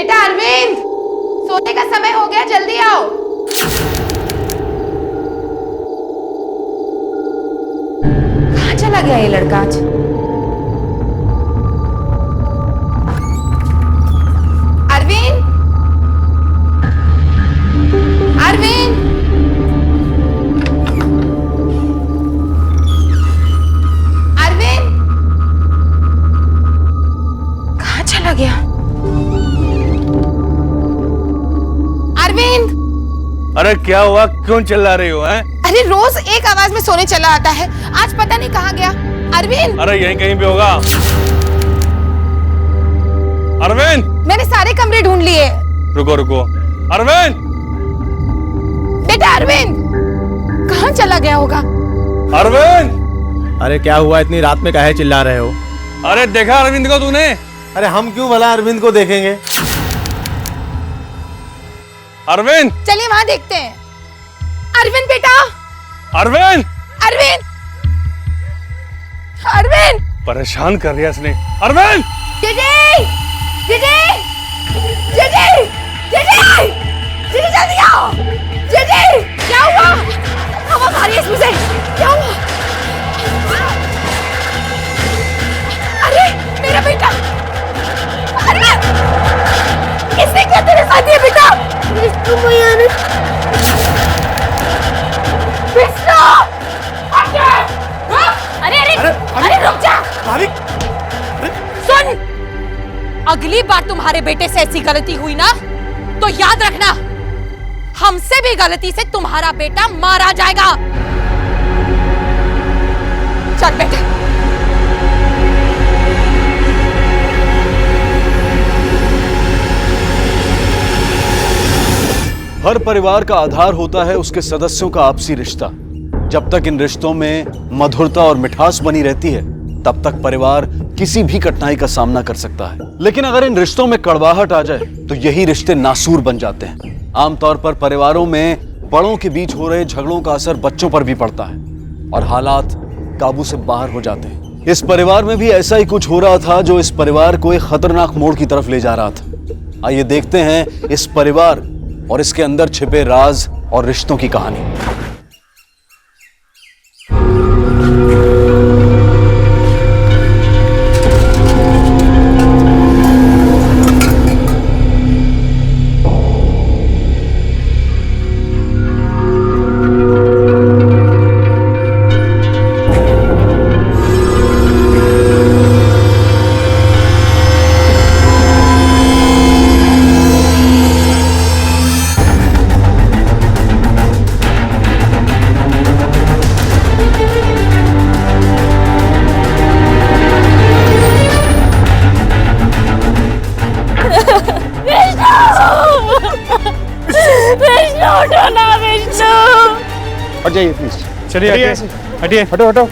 बेटा अरविंद, सोने का समय हो गया, जल्दी आओ। कहाँ चला गया ये लड़का आज? अरविंद, अरविंद, अरविंद, कहाँ चला गया? अरविंद! अरे क्या हुआ, क्यों चिल्ला रही हो हैं? अरे रोज एक आवाज में सोने चला आता है, आज पता नहीं कहाँ गया। अरविंद! अरे यहीं कहीं पे होगा। अरविंद! मैंने सारे कमरे ढूंढ लिए। रुको रुको, अरविंद! बेटा अरविंद, कहाँ चला गया होगा? अरविंद! अरे क्या हुआ, इतनी रात में काहे चिल्ला रहे हो? अरे देखा अरविंद को तूने? अरे हम क्यों भला अरविंद को देखेंगे? अरविंद! चलिए वहां देखते हैं। अरविंद बेटा! अरविंद! अरविंद! अरविंद! परेशान कर दिया इसने। अरविंद! जीजी! जीजी! जीजी! जीजी! जीजी जल्दी आओ! जीजी! क्या हुआ? हवा भारी है इसमें से। क्या हुआ? अरे मेरा बेटा! अरविंद! किसने क्या तेरे साथ ये बेटा? विष्णु भैया ने। विष्णु! अरे अरे अरे रुक जा! सुन, अगली बार तुम्हारे बेटे से ऐसी गलती हुई ना तो याद रखना, हमसे भी गलती से तुम्हारा बेटा मारा जाएगा। चल बेटा। हर परिवार का आधार होता है उसके सदस्यों का आपसी रिश्ता। जब तक इन रिश्तों में मधुरता और मिठास बनी रहती है, तब तक परिवार किसी भी कठिनाई का सामना कर सकता है। लेकिन अगर इन रिश्तों में कड़वाहट आ जाए तो यही रिश्ते नासूर बन जाते हैं। आमतौर पर परिवारों में बड़ों के बीच हो रहे झगड़ों का असर बच्चों पर भी पड़ता है और हालात काबू से बाहर हो जाते हैं। इस परिवार में भी ऐसा ही कुछ हो रहा था जो इस परिवार को एक खतरनाक मोड़ की तरफ ले जा रहा था। आइए देखते हैं इस परिवार और इसके अंदर छिपे राज और रिश्तों की कहानी। हट जाइए प्लीज। चलिए हटिए, हटो हटो।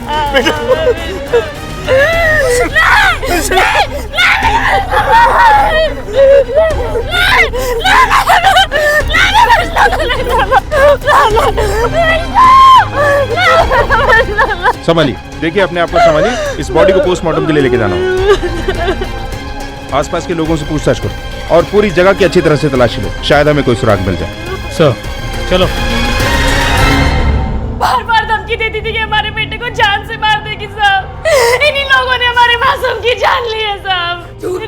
संभालिए, देखिए अपने आप को संभालिए। इस बॉडी को पोस्टमार्टम के लिए लेके जाना होगा। आसपास के लोगों से पूछताछ करो और पूरी जगह की अच्छी तरह से तलाशी लो, शायद हमें कोई सुराग मिल जाए। सर चलो। बार बार धमकी देती थी कि हमारे बेटे को जान से मार देगी साहब। इन्हीं लोगों ने हमारे मासूम की जान ली है साहब। झूठ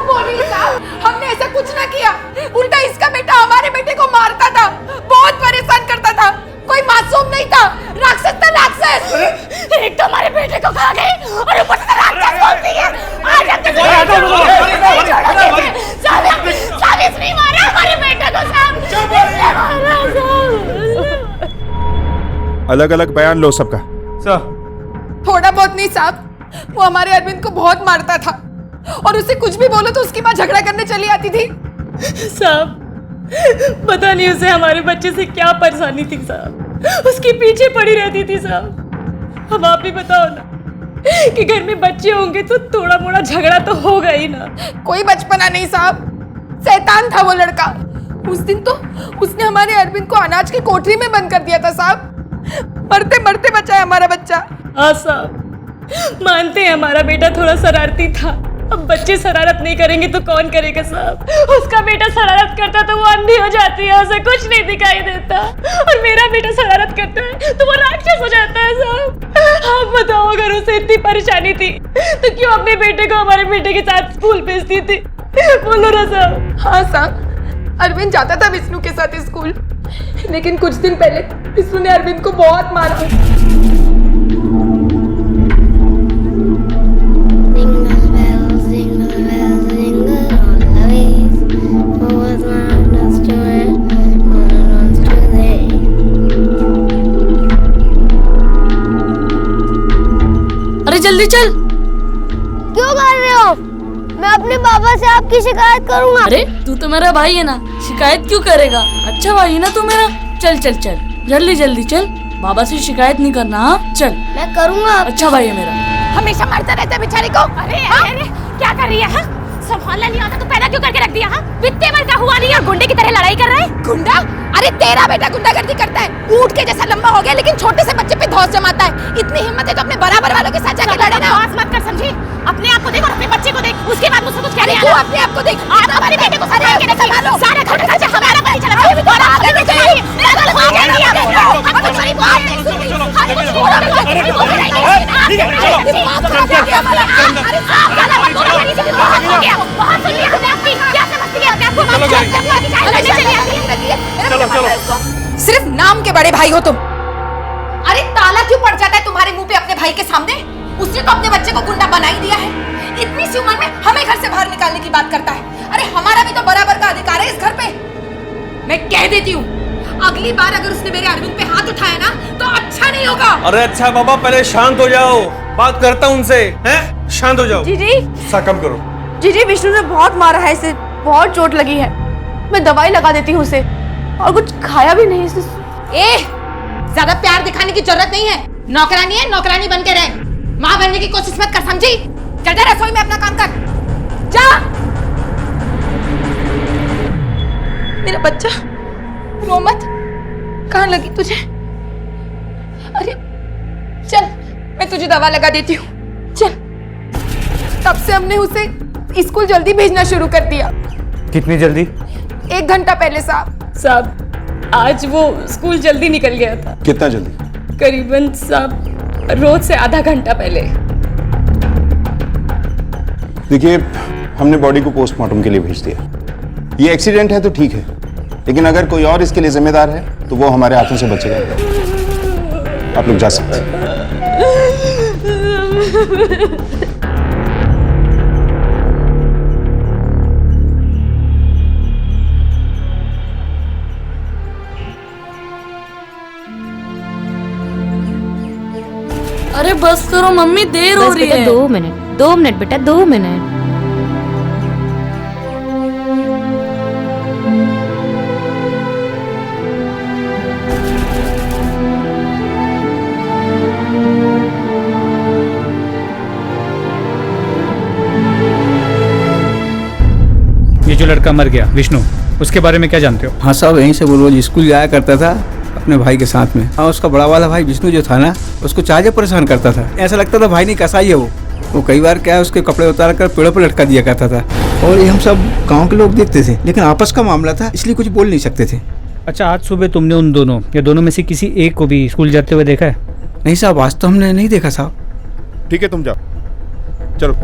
बोल रही है साहब, हमने ऐसा कुछ ना किया। उल्टा इसका बेटा हमारे बेटे को मारता था, बहुत परेशान करता था। कोई मासूम नहीं था, राक्षस था राक्षस। एक तो हमारे बेटे को खा गई और ऊपर से राक्षस बोलती है। आज हम साहब इसने मारा हमारे बेटे को साहब। अलग अलग बयान लो सबका। सर थोड़ा बहुत नहीं साहब, वो हमारे अरविंद को बहुत मारता था और उसे कुछ भी बोलो तो उसकी माँ झगड़ा करने चली आती थी। साहब पता नहीं उसे हमारे बच्चे से क्या परेशानी थी साहब, उसके पीछे पड़ी रहती थी साहब। अब आप ही बताओ ना कि घर में बच्चे होंगे तो थोड़ा मोड़ा झगड़ा तो होगा ही ना। कोई बचपना नहीं साहब, शैतान था वो लड़का। उस दिन तो उसने हमारे अरविंद को अनाज की कोठरी में बंद कर दिया था साहब। मरते मरते बचा है हमारा बच्चा। हाँ साहब, मानते हैं हमारा बेटा थोड़ा शरारती था, अब बच्चे शरारत नहीं करेंगे तो कौन करेगा साहब? उसका बेटा शरारत करता तो वो अंधी हो जाती है, उसे कुछ नहीं दिखाई देता, और मेरा बेटा शरारत करता है तो वो राक्षस हो जाता है साहब। आप बताओ, अगर उसे इतनी परेशानी थी तो क्यों अपने बेटे को हमारे बेटे के साथ स्कूल भेजती थी? बोलो ना साहब। हाँ साहब, अरविंद जाता था विष्णु के साथ स्कूल, लेकिन कुछ दिन पहले विष्णु ने अरविंद को बहुत मारा। अरे जल्दी चल। क्यों कर रहे हो? मैं अपने पापा से आपकी शिकायत करूंगा। अरे तू तो मेरा भाई है ना, शिकायत क्यों करेगा? अच्छा भाई है ना तू मेरा। चल चल चल, जल्दी जल्दी चल, बाबा से शिकायत नहीं करना। हाँ चल। मैं करूंगा। अच्छा भाई है मेरा। हमेशा मारता रहता है बेचारे को। अरे अरे क्या कर रही है? हाँ? संभालना नहीं आता तो पैदा क्यों करके रख दिया? हाँ? बित्ते भर का हुआ नहीं है, गुंडे की तरह लड़ाई कर रहा है। गुंडा? अरे तेरा बेटा गुंडागर्दी करता है, ऊंट के जैसा लंबा हो गया लेकिन छोटे से बच्चे पे धौंस जमाता है। इतनी हिम्मत है तो अपने बराबर वालों के साथ जाके लड़े ना। बकवास मत कर, समझी? अपने आप को देख और अपने बच्चे को देख, उसके बाद मुझसे कुछ कहने तू आना। अपने आप को देख। आप अपने बेटे को सारे आगे संभालो, सारा घर का खर्चा हमारा पर ही चला। अभी भी थोड़ा आगे आगे चलिए। पागल हो गया नहीं आगे। हम कुछ नहीं बात नहीं सुनती। हम कुछ बोल नहीं बहुत सुन लिया हमने आपकी। क्या समझती है अपने आप को? सिर्फ नाम के बड़े भाई हो तुम। अरे ताला क्यों पड़ जाता है तुम्हारे मुंह पे अपने भाई के सामने? उसने तो अपने बच्चे को गुंडा बना ही दिया है। इतनी सी उम्र में हमें घर से बाहर निकालने की बात करता है। अरे हमारा भी तो बराबर का अधिकार है इस घर पे। मैं कह देती हूँ, अगली बार अगर उसने मेरे अरविंद पे हाथ उठाया ना तो अच्छा नहीं होगा। अरे अच्छा बाबा, पहले शांत हो जाओ, बात करता हूँ उनसे। हैं? शांत हो जाओ। जीजी सा कम करो। जीजी, विष्णु ने बहुत मारा है इसे, बहुत चोट लगी है। मैं दवाई लगा देती हूँ उसे, और कुछ खाया भी नहीं इसे। ज्यादा प्यार दिखाने की जरूरत नहीं है। नौकरानी है, नौकरानी बन के रहे। माँ बनने की कोशिश मत कर, समझी? चल जा रसोई में अपना काम कर, जा। मेरा बच्चा, रो मत। कहाँ लगी तुझे? अरे चल, मैं तुझे दवा लगा देती हूँ, चल। तब से हमने उसे स्कूल जल्दी भेजना शुरू कर दिया। कितनी जल्दी? 1 घंटा पहले साहब। आज वो स्कूल जल्दी निकल गया था। कितना जल्दी? करीबन साहब रोज से आधा घंटा पहले। देखिए, हमने बॉडी को पोस्टमार्टम के लिए भेज दिया। ये एक्सीडेंट है तो ठीक है, लेकिन अगर कोई और इसके लिए जिम्मेदार है तो वो हमारे हाथों से बचेगा। आप लोग जा सकते हैं। अरे बस करो मम्मी, देर हो रही है। 2 मिनट बेटा, 2 मिनट। ये जो लड़का मर गया विष्णु, उसके बारे में क्या जानते हो? हाँ साहब, यहीं से वो रोज स्कूल जाया करता था अपने भाई के साथ में। हाँ, उसका बड़ा वाला भाई विष्णु जो था ना, उसको चाहे परेशान करता था। ऐसा लगता था भाई नहीं कसाई है वो कई बार क्या है उसके कपड़े उतार कर पेड़ों पर लटका दिया करता था, और ये हम सब गांव के लोग देखते थे, लेकिन आपस का मामला था इसलिए कुछ बोल नहीं सकते थे। अच्छा, आज सुबह तुमने उन दोनों या दोनों में से किसी एक को भी स्कूल जाते हुए देखा है? नहीं साहब, आज तो हमने नहीं देखा साहब। ठीक है, तुम जाओ, चलो।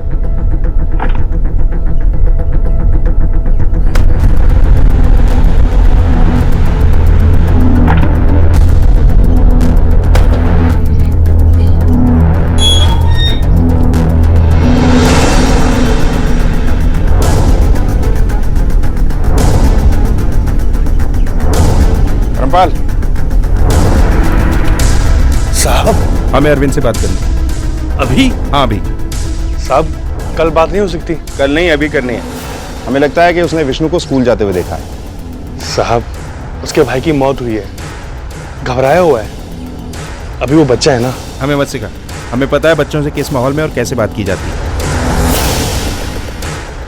रामपाल साहब, हमें अरविंद से बात करनी। अभी? हाँ अभी। साहब, कल बात नहीं हो सकती? कल नहीं, अभी करनी है। हमें लगता है कि उसने विष्णु को स्कूल जाते हुए देखा है। साहब, उसके भाई की मौत हुई है, घबराया हुआ है। अभी वो बच्चा है ना। हमें मत सिखा, हमें पता है बच्चों से किस माहौल में और कैसे बात की जाती है।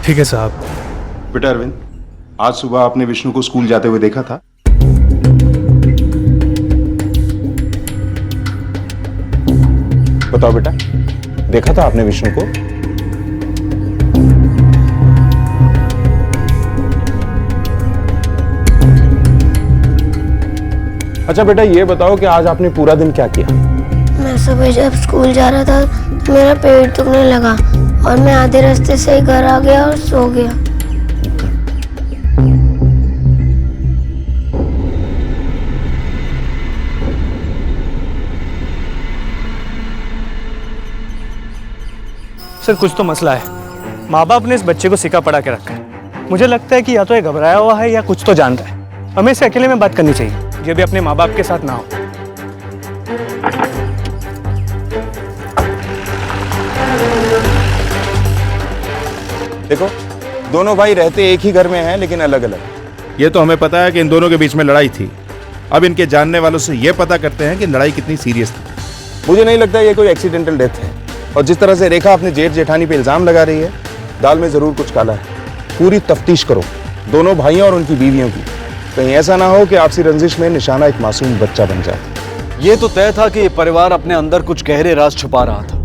ठीक है साहब। बेटा अरविंद, आज सुबह आपने विष्णु को स्कूल जाते हुए देखा था? बताओ बेटा, देखा था आपने विष्णु को? अच्छा बेटा, ये बताओ कि आज आपने पूरा दिन क्या किया? मैं सुबह जब स्कूल जा रहा था तो मेरा पेट दुखने लगा और मैं आधे रास्ते से ही घर आ गया और सो गया। सर कुछ तो मसला है। माँ बाप ने इस बच्चे को सिखा पढ़ा के रखा है। मुझे लगता है कि या तो ये घबराया हुआ है या कुछ तो जानता है। हमें इसे अकेले में बात करनी चाहिए, ये भी अपने माँ बाप के साथ ना हो। देखो, दोनों भाई रहते एक ही घर में हैं लेकिन अलग अलग। ये तो हमें पता है कि इन दोनों के बीच में लड़ाई थी। अब इनके जानने वालों से ये पता करते हैं कि लड़ाई कितनी सीरियस थी। मुझे नहीं लगता ये कोई एक्सीडेंटल डेथ है, और जिस तरह से रेखा अपने जेठ जेठानी पे इल्जाम लगा रही है, दाल में जरूर कुछ काला है। पूरी तफ्तीश करो दोनों भाइयों और उनकी बीवियों की, कहीं ऐसा ना हो कि आपसी रंजिश में निशाना एक मासूम बच्चा बन जाए। ये तो तय था कि ये परिवार अपने अंदर कुछ गहरे राज छुपा रहा था,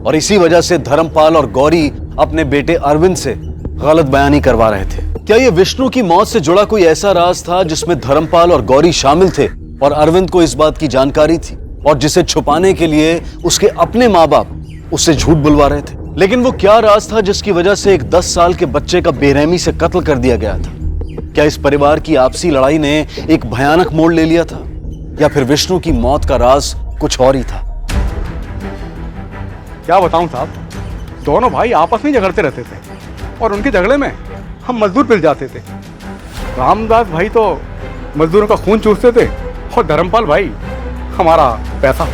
और इसी वजह से धर्मपाल और गौरी अपने बेटे अरविंद से गलत बयानी करवा रहे थे। क्या ये विष्णु की मौत से जुड़ा कोई ऐसा राज था जिसमें धर्मपाल और गौरी शामिल थे और अरविंद को इस बात की जानकारी थी, और जिसे छुपाने के लिए उसके अपने माँ बाप उससे झूठ बुलवा रहे थे? लेकिन वो क्या राज था जिसकी वजह से एक 10 साल के बच्चे का बेरहमी से कत्ल कर दिया गया था? क्या इस परिवार की आपसी लड़ाई ने एक भयानक मोड़ ले लिया था, या फिर विष्णु की मौत का राज कुछ और ही था? क्या बताऊं साहब, दोनों भाई आपस में झगड़ते रहते थे और उनके झगड़े में हम मजदूर पिल जाते थे। रामदास भाई तो मजदूरों का खून चूसते थे और धर्मपाल भाई हमारा पैसा।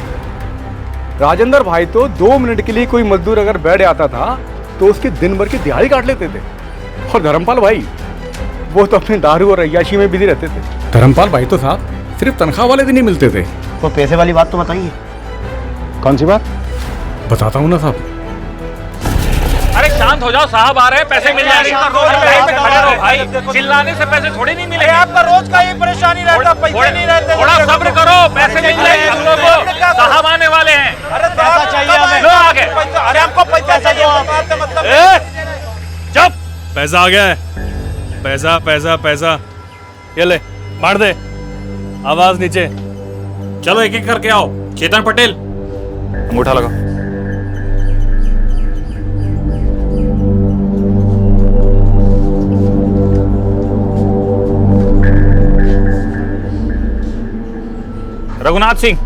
राजेंद्र भाई तो 2 मिनट के लिए कोई मजदूर अगर बैठ आता था तो उसके दिन भर की दिहाड़ी काट लेते थे, और धर्मपाल भाई वो तो अपने दारू और अय्याशी में बिजी रहते थे। धर्मपाल भाई तो साहब सिर्फ तनख्वाह वाले दिन ही मिलते थे। तो पैसे वाली बात तो बताइए। कौन सी बात? बताता हूँ ना साहब। अरे शांत हो जाओ साहब, आ रहे हैं, पैसे मिल जाएंगे। खड़े रहो भाई, चिल्लाने से पैसे थोड़े नहीं मिलेंगे। आपका रोज का ये परेशानी रहता, पैसे नहीं रहते। थोड़ा सब्र करो, पैसे मिल जाएंगे हम लोगों को। साहब आने वाले हैं। अरे पैसा चाहिए हमें। लो आगे। अरे हमको पैसा चाहिए। चुप। पैसा आ गया है। पैसा पैसा पैसा, ये ले मार दे। आवाज नीचे। चलो एक एक करके आओ। चेतन पटेल, अंगूठा लगा। रघुनाथ सिंह।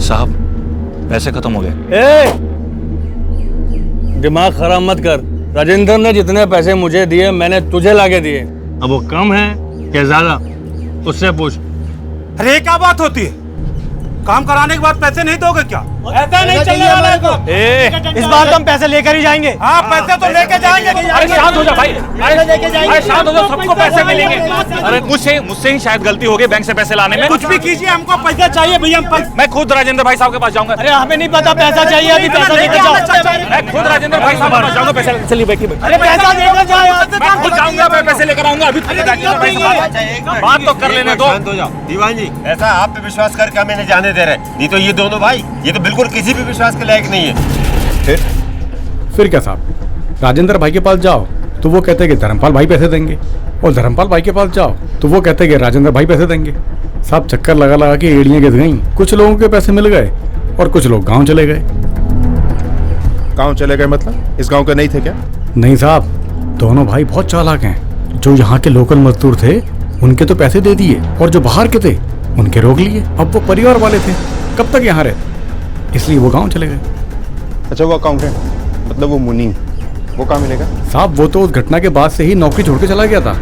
साहब पैसे खत्म हो गए। दिमाग खराब मत कर। राजेंद्र ने जितने पैसे मुझे दिए मैंने तुझे लाके दिए। अब वो कम है या ज्यादा उससे पूछ। अरे क्या बात होती है, काम कराने के बाद पैसे नहीं दोगे क्या? ऐसा नहीं चलने वाला है। इस बार तो हम पैसे लेकर ही जाएंगे। हाँ पैसे तो लेके जाएंगे। अरे शांत हो जाओ भाई, अरे शांत हो जाओ, सबको पैसे मिलेंगे। अरे मुझसे ही शायद गलती हो गई बैंक से पैसे लाने में। कुछ भी कीजिए, हमको पैसा चाहिए भैया। मैं खुद राजेंद्र भाई साहब के पास जाऊंगा। अरे हमें नहीं पता, पैसा चाहिए अभी, पैसा लेके जाओ। मैं खुद राजेंद्र भाई साहब के पास जाऊंगा। पैसे चलिए बैठिए। अरे पैसा लेकर जाओ। मैं खुद जाऊंगा, मैं पैसे लेकर आऊंगा। अभी बात तो कर लेने दो। दीवान जी, ऐसा आप पे विश्वास करके हमें नहीं जाने दे रहे, नहीं तो ये दोनों भाई ये तो बिल्कुल किसी भी विश्वास के लायक नहीं है। फिर क्या साहब, राजेंद्र भाई के पास जाओ तो वो कहते हैं कि धर्मपाल भाई पैसे देंगे, और धर्मपाल भाई के पास जाओ तो वो कहते हैं कि राजेंद्र भाई पैसे देंगे। साहब चक्कर लगा लगा के एड़ियां गिर गई। कुछ लोगों के पैसे मिल गए और कुछ लोग गांव चले गए। गांव चले गए मतलब इस गांव के नहीं थे क्या? नहीं साहब, दोनों भाई बहुत चालाक हैं। जो यहाँ के लोकल मजदूर थे उनके तो पैसे दे दिए, और जो बाहर के थे उनके रोक लिए। अब वो परिवार वाले थे, कब तक यहाँ रहते, इसलिए वो गांव चले गए। अच्छा वो अकाउंटेंट, मतलब वो मुनीम, वो कहाँ मिलेगा? साहब वो तो उस घटना के बाद से ही नौकरी छोड़ के चला गया था।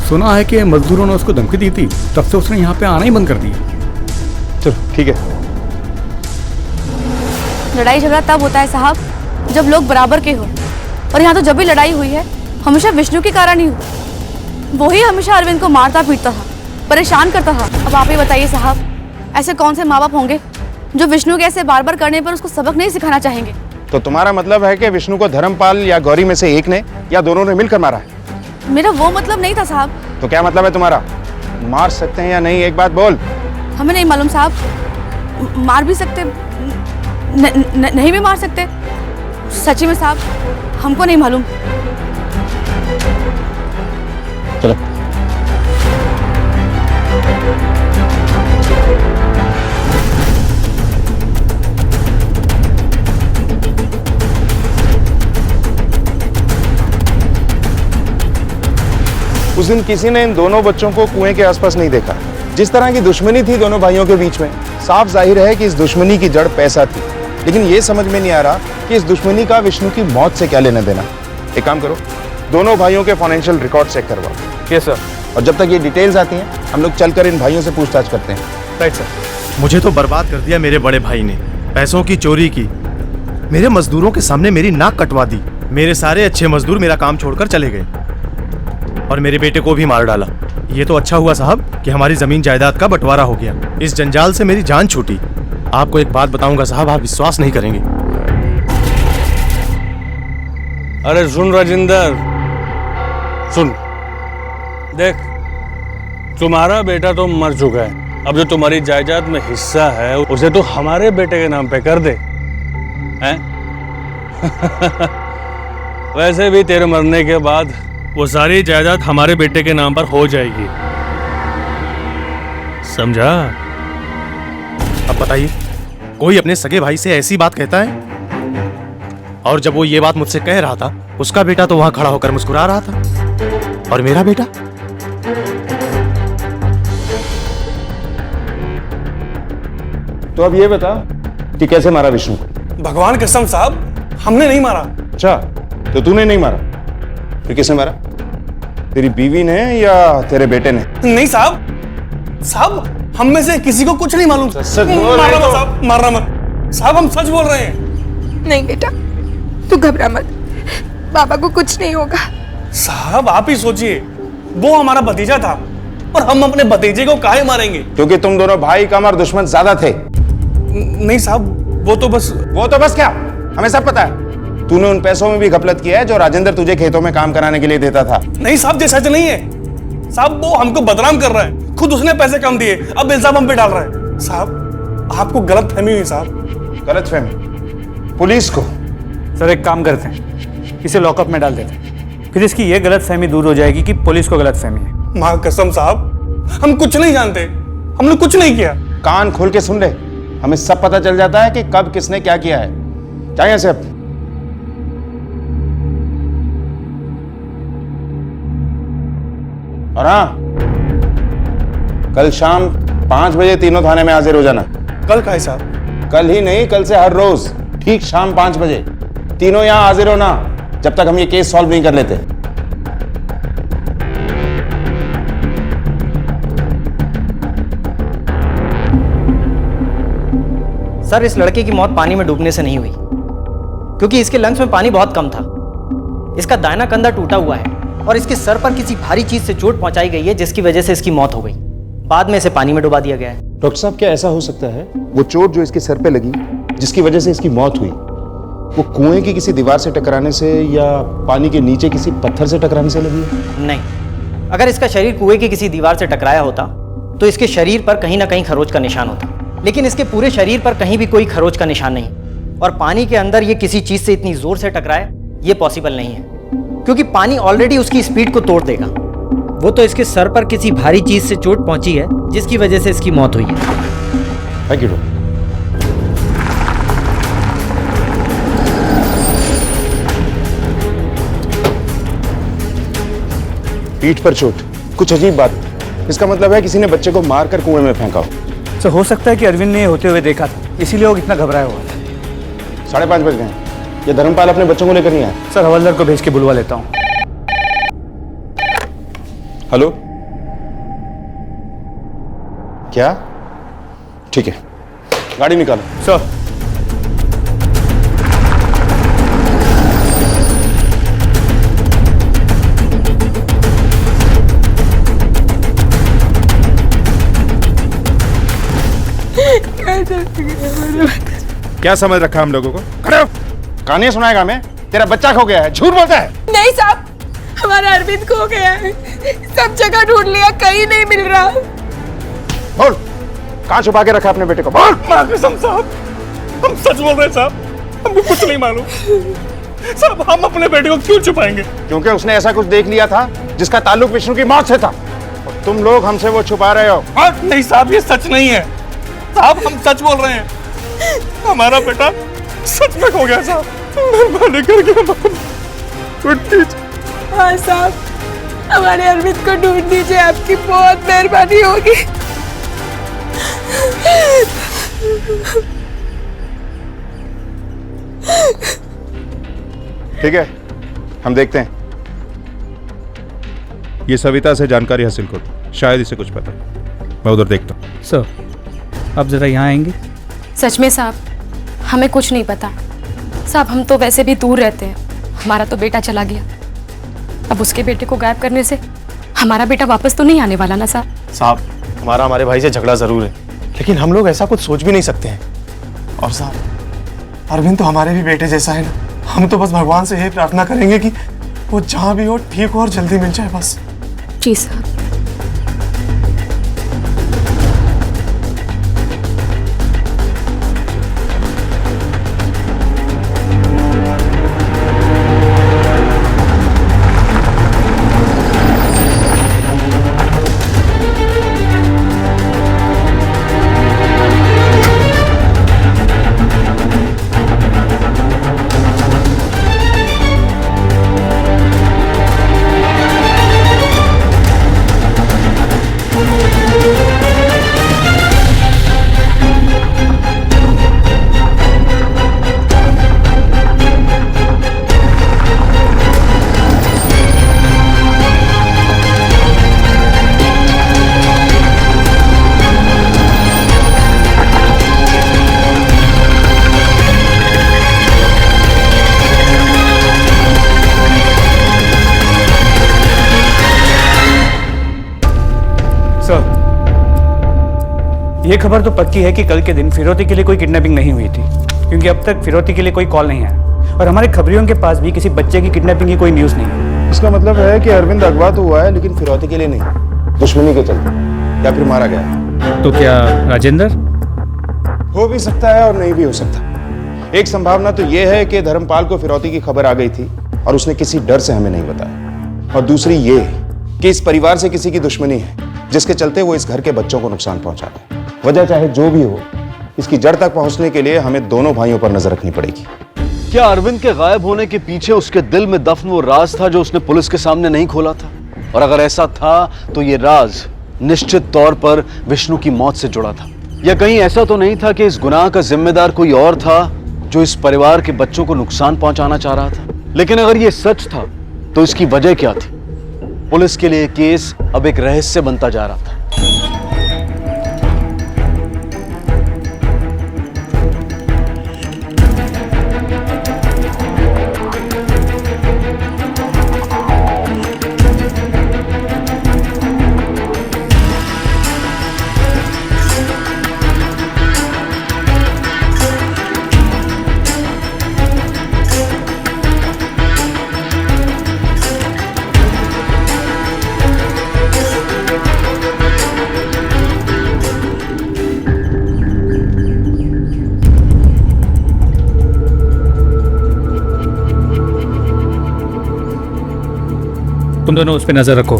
सुना है कि मजदूरों ने उसको धमकी दी थी, तब से उसने यहाँ पे आना ही बंद कर दिया। चलो ठीक है। लड़ाई झगड़ा तब होता है साहब जब लोग बराबर के हो, और यहाँ तो जब भी लड़ाई हुई है हमेशा विष्णु के कारण ही हुई। वो ही हमेशा अरविंद को मारता पीटता था, परेशान करता था। अब आप ही बताइए साहब, ऐसे कौन से माँ बाप होंगे जो विष्णु के ऐसे बार बार करने पर उसको सबक नहीं सिखाना चाहेंगे? तो तुम्हारा मतलब है कि विष्णु को धर्मपाल या गौरी में से एक ने या दोनों ने मिलकर मारा है? मेरा वो मतलब नहीं था साहब। तो क्या मतलब है तुम्हारा? मार सकते हैं या नहीं, एक बात बोल। हमें नहीं मालूम साहब, मार भी सकते नहीं भी मार सकते। सच्ची में साहब हमको नहीं मालूम। चलो उस दिन किसी ने इन दोनों बच्चों को कुएं के आसपास नहीं देखा। जिस तरह की दुश्मनी थी दोनों भाइयों के बीच में, साफ जाहिर है कि इस दुश्मनी की जड़ पैसा थी। लेकिन ये समझ में नहीं आ रहा कि इस दुश्मनी का विष्णु की मौत से क्या लेना देना। एक काम करो, दोनों भाइयों के फाइनेंशियल रिकॉर्ड चेक करवाओ। Yes sir. और जब तक ये डिटेल्स आती हैं, हम लोग चलकर इन भाइयों से पूछताछ करते हैं। Right sir. मुझे तो बर्बाद कर दिया मेरे बड़े भाई ने, पैसों की चोरी की, मेरे मजदूरों के सामने मेरी नाक कटवा दी। मेरे सारे अच्छे मजदूर मेरा काम छोड़कर चले गए और मेरे बेटे को भी मार डाला। ये तो अच्छा हुआ साहब कि हमारी जमीन जायदाद का बंटवारा हो गया। इस जंजाल से मेरी जान छूटी। आपको एक बात बताऊंगा साहब, आप विश्वास नहीं करेंगे। अरे सुन राजेंद्र, सुन, देख, तुम्हारा बेटा तो मर चुका है। अब जो तुम्हारी जायदाद में हिस्सा है उसे तो हमारे बेटे के नाम पे कर दे, हैं? वैसे भी तेरे मरने के बाद वो सारी जायदाद हमारे बेटे के नाम पर हो जाएगी, समझा? अब बताइए, कोई अपने सगे भाई से ऐसी बात कहता है? और जब वो ये बात मुझसे कह रहा था, उसका बेटा तो वहां खड़ा होकर मुस्कुरा रहा था, और मेरा बेटा? तो अब ये बता कि कैसे मारा विष्णु को? भगवान कसम साहब, हमने नहीं मारा। अच्छा, तो तूने नहीं मारा, फिर किसने मारा? तेरी बीवी ने या तेरे बेटे ने? नहीं साहब, साहब हम में से किसी को कुछ नहीं मालूम। सच बोल रहे मारना हो? मत साहब, मारना मत साहब, हम सच बोल रहे हैं। नहीं बेटा, तू घबरा मत, बाबा को कुछ नहीं होगा। साहब आप ही सोचिए, वो हमारा भतीजा था और हम अपने भतीजे को काहे मारेंगे? क्योंकि तुम दोनों भाई कम और दुश्मन ज्यादा थे। नहीं साहब, वो तो बस क्या, हमें सब पता है। तूने उन पैसों में भी घपलत किया है जो राजेंद्र तुझे खेतों में काम कराने के लिए देता था। नहीं साहब, ये सच नहीं है साहब, वो हमको बदनाम कर रहा है। खुद उसने पैसे कम दिए, अब इल्जाम हम पे डाल रहा है। साहब आपको गलत फहमी हुई साहब। गलत फहमी? पुलिस को? सर एक काम करते हैं, इसे लॉकअप में डाल देते हैं, फिर इसकी ये गलत फहमी दूर हो जाएगी कि पुलिस को गलत फहमी है। माँ कसम साहब, हम कुछ नहीं जानते, हमने कुछ नहीं किया। कान खोल के सुन ले, हमें सब पता चल जाता है कि कब किसने क्या किया है। चाहिए यहाँ से अब। और हाँ, कल शाम 5 बजे तीनों थाने में हाजिर हो जाना। कल का है साहब? कल ही नहीं, कल से हर रोज ठीक शाम 5 बजे तीनों यहाँ हाजिर होना, जब तक हम ये केस सॉल्व नहीं कर लेते। सर इस लड़के की मौत पानी में डूबने से नहीं हुई, क्योंकि इसके लंग्स में पानी बहुत कम था। इसका दाहिना कंधा टूटा हुआ है और इसके सर पर किसी भारी चीज से चोट पहुंचाई गई है, जिसकी वजह से इसकी मौत हो गई। बाद में इसे पानी में डुबा दिया गया है। डॉक्टर साहब, क्या ऐसा हो सकता है वो चोट जो इसके सर पे लगी, जिसकी वजह से इसकी मौत हुई, वो कुएं की किसी दीवार से टकराने से या पानी के नीचे किसी पत्थर से टकराने से लगी है? नहीं, अगर इसका शरीर कुएं की किसी दीवार से टकराया होता तो इसके शरीर पर कहीं ना कहीं खरोच का निशान होता, लेकिन इसके पूरे शरीर पर कहीं भी कोई खरोच का निशान नहीं। और पानी के अंदर ये किसी चीज से इतनी जोर से टकराए, ये पॉसिबल नहीं है, क्योंकि पानी ऑलरेडी उसकी स्पीड को तोड़ देगा। वो तो इसके सर पर किसी भारी चीज से चोट पहुंची है, जिसकी वजह से इसकी मौत हुई है। Thank you doctor. पीठ पर चोट, कुछ अजीब बात। इसका मतलब है किसी ने बच्चे को मारकर कुएं में फेंका हो। सर हो सकता है कि अरविंद ने होते हुए देखा था, इसीलिए वो इतना घबराया हुआ था। 5:30 बज गए, ये धर्मपाल अपने बच्चों को लेकर नहीं आया। सर हवलदार को भेज के बुलवा लेता हूँ। हेलो, क्या? ठीक है, गाड़ी निकालो। सर क्या समझ रखा हम लोगों को? खड़े हो। कहानी सुनाएगा मैं? तेरा बच्चा खो गया है, झूठ बोलता है। नहीं साहब, हमारा अरविंद खो गया है, सब जगह ढूंढ लिया, कहीं नहीं मिल रहा। बोल, कहाँ छुपा के रखा अपने बेटे को? बोल। कसम साहब, हम सच बोल रहे हैं साहब, हमको कुछ नहीं मालूम। साहब हम अपने बेटे को क्यों छुपाएंगे? क्योंकि उसने ऐसा कुछ देख लिया था जिसका ताल्लुक विष्णु की मौत से था, और तुम लोग हमसे वो छुपा रहे हो। नहीं साहब, ये सच नहीं है साहब, हम सच बोल रहे हैं। हमारा बेटा सच में खो गया साहब, मेहरबानी करके हाँ साहब, हमारे अरविंद को ढूंढ दीजिए, आपकी बहुत मेहरबानी होगी। ठीक है, हम देखते हैं। ये सविता से जानकारी हासिल करो, शायद इसे कुछ पता। मैं उधर देखता हूँ। सर, आप जरा यहाँ आएंगे? सच में साहब, हमें कुछ नहीं पता साहब। हम तो वैसे भी दूर रहते हैं, हमारा तो बेटा चला गया। अब उसके बेटे को गायब करने से हमारा बेटा वापस तो नहीं आने वाला ना साहब। साहब, हमारे भाई से झगड़ा जरूर है, लेकिन हम लोग ऐसा कुछ सोच भी नहीं सकते हैं। और साहब, अरविंद तो हमारे भी बेटे जैसा है ना। हम तो बस भगवान से यही प्रार्थना करेंगे कि वो जहाँ भी हो ठीक हो और जल्दी मिल जाए बस। जी साहब। ये खबर तो पक्की है कि कल के दिन फिरौती के लिए कोई किडनैपिंग नहीं हुई थी, क्योंकि अब तक फिरौती के लिए कोई कॉल नहीं आया और हमारे खबरियों के पास भी किसी बच्चे की किडनैपिंग की कोई न्यूज़ नहीं है। इसका मतलब है कि अरविंद अगवा तो हुआ है, लेकिन फिरौती के लिए नहीं, दुश्मनी के चलते, या फिर मारा गया। तो क्या राजेंद्र? हो भी सकता है और नहीं भी हो सकता। एक संभावना तो यह है कि धर्मपाल को फिरौती की खबर आ गई थी और उसने किसी डर से हमें नहीं बताया, और दूसरी ये कि इस परिवार से किसी की दुश्मनी है जिसके चलते वो इस घर के बच्चों को नुकसान पहुंचा रहा है। वजह चाहे जो भी हो, इसकी जड़ तक पहुंचने के लिए हमें दोनों भाइयों पर नजर रखनी पड़ेगी। क्या अरविंद के गायब होने के पीछे उसके दिल में दफन वो राज था जो उसने पुलिस के सामने नहीं खोला था? और अगर ऐसा था तो ये राज निश्चित तौर पर विष्णु की मौत से जुड़ा था। या कहीं ऐसा तो नहीं था कि इस गुनाह का जिम्मेदार कोई और था जो इस परिवार के बच्चों को नुकसान पहुंचाना चाह रहा था? लेकिन अगर ये सच था तो इसकी वजह क्या थी? पुलिस के लिए केस अब एक रहस्य बनता जा रहा था। तुम दोनों उस पर नजर रखो।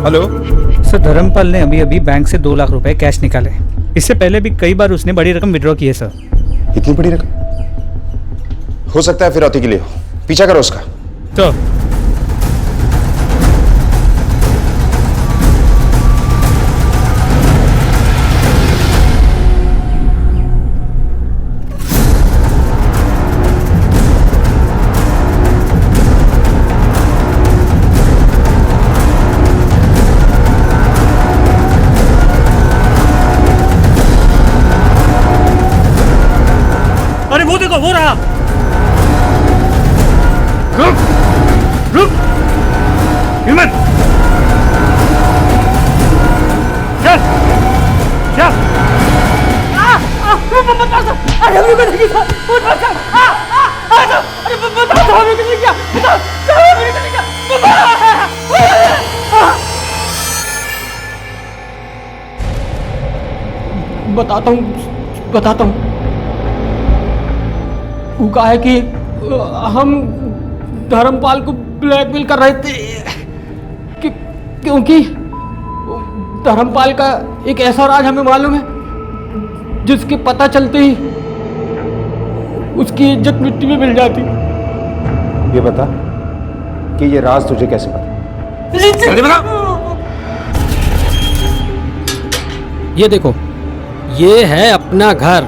हेलो सर, धर्मपाल ने अभी अभी बैंक से 2 लाख रुपए कैश निकाले। इससे पहले भी कई बार उसने बड़ी रकम विड्रॉ की है सर। इतनी बड़ी रकम? हो सकता है फिरौती के लिए हो। पीछा करो उसका। तो वो देखो, वो रहा। रुक रुक, हिम्मत, चल चल। अरे अभी मैंने किया, उठ मत कर। अरे बता दो हमें किसने किया, बता दो हमें किसने किया। बताता हूँ। वो कहा है कि हम धर्मपाल को ब्लैकमेल कर रहे थे क्योंकि धर्मपाल का एक ऐसा राज हमें मालूम है जिसके पता चलते ही उसकी इज्जत मिट्टी में मिल जाती। ये बता कि ये राज तुझे कैसे पता? जल्दी बता। ये देखो, ये है अपना घर।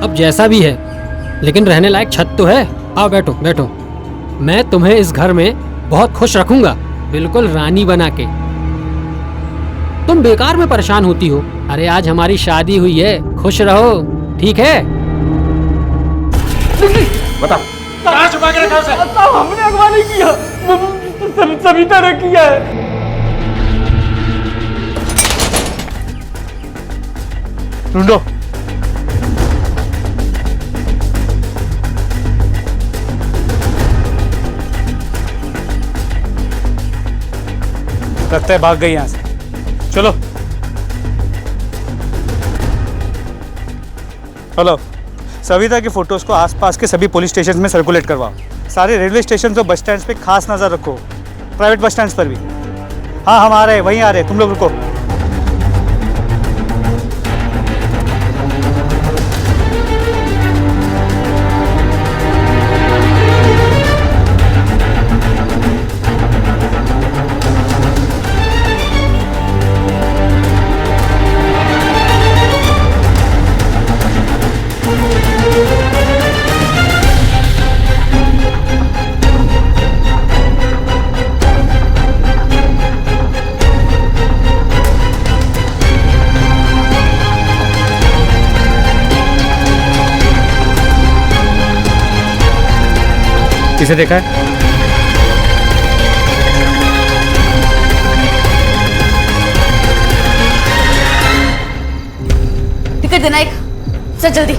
अब जैसा भी है, लेकिन रहने लायक छत तो है। आओ बैठो बैठो, मैं तुम्हें इस घर में बहुत खुश रखूंगा, बिल्कुल रानी बना के। तुम बेकार में परेशान होती हो। अरे आज हमारी शादी हुई है, खुश रहो, ठीक है? बता। कहाँ छुपा के रखा उसे? हमने अगवा नहीं किया, सविता ने किया है। ढूंढो। लगता है भाग गई यहां से। चलो। हेलो, सविता की फोटोज को आसपास के सभी पुलिस स्टेशन में सर्कुलेट करवाओ। सारे रेलवे स्टेशन और बस स्टैंड पे खास नजर रखो, प्राइवेट बस स्टैंड पर भी। हाँ, हम आ रहे हैं, वहीं आ रहे हैं, तुम लोग रुको। किसे देखा है? टिकट देना एक, चल जल्दी।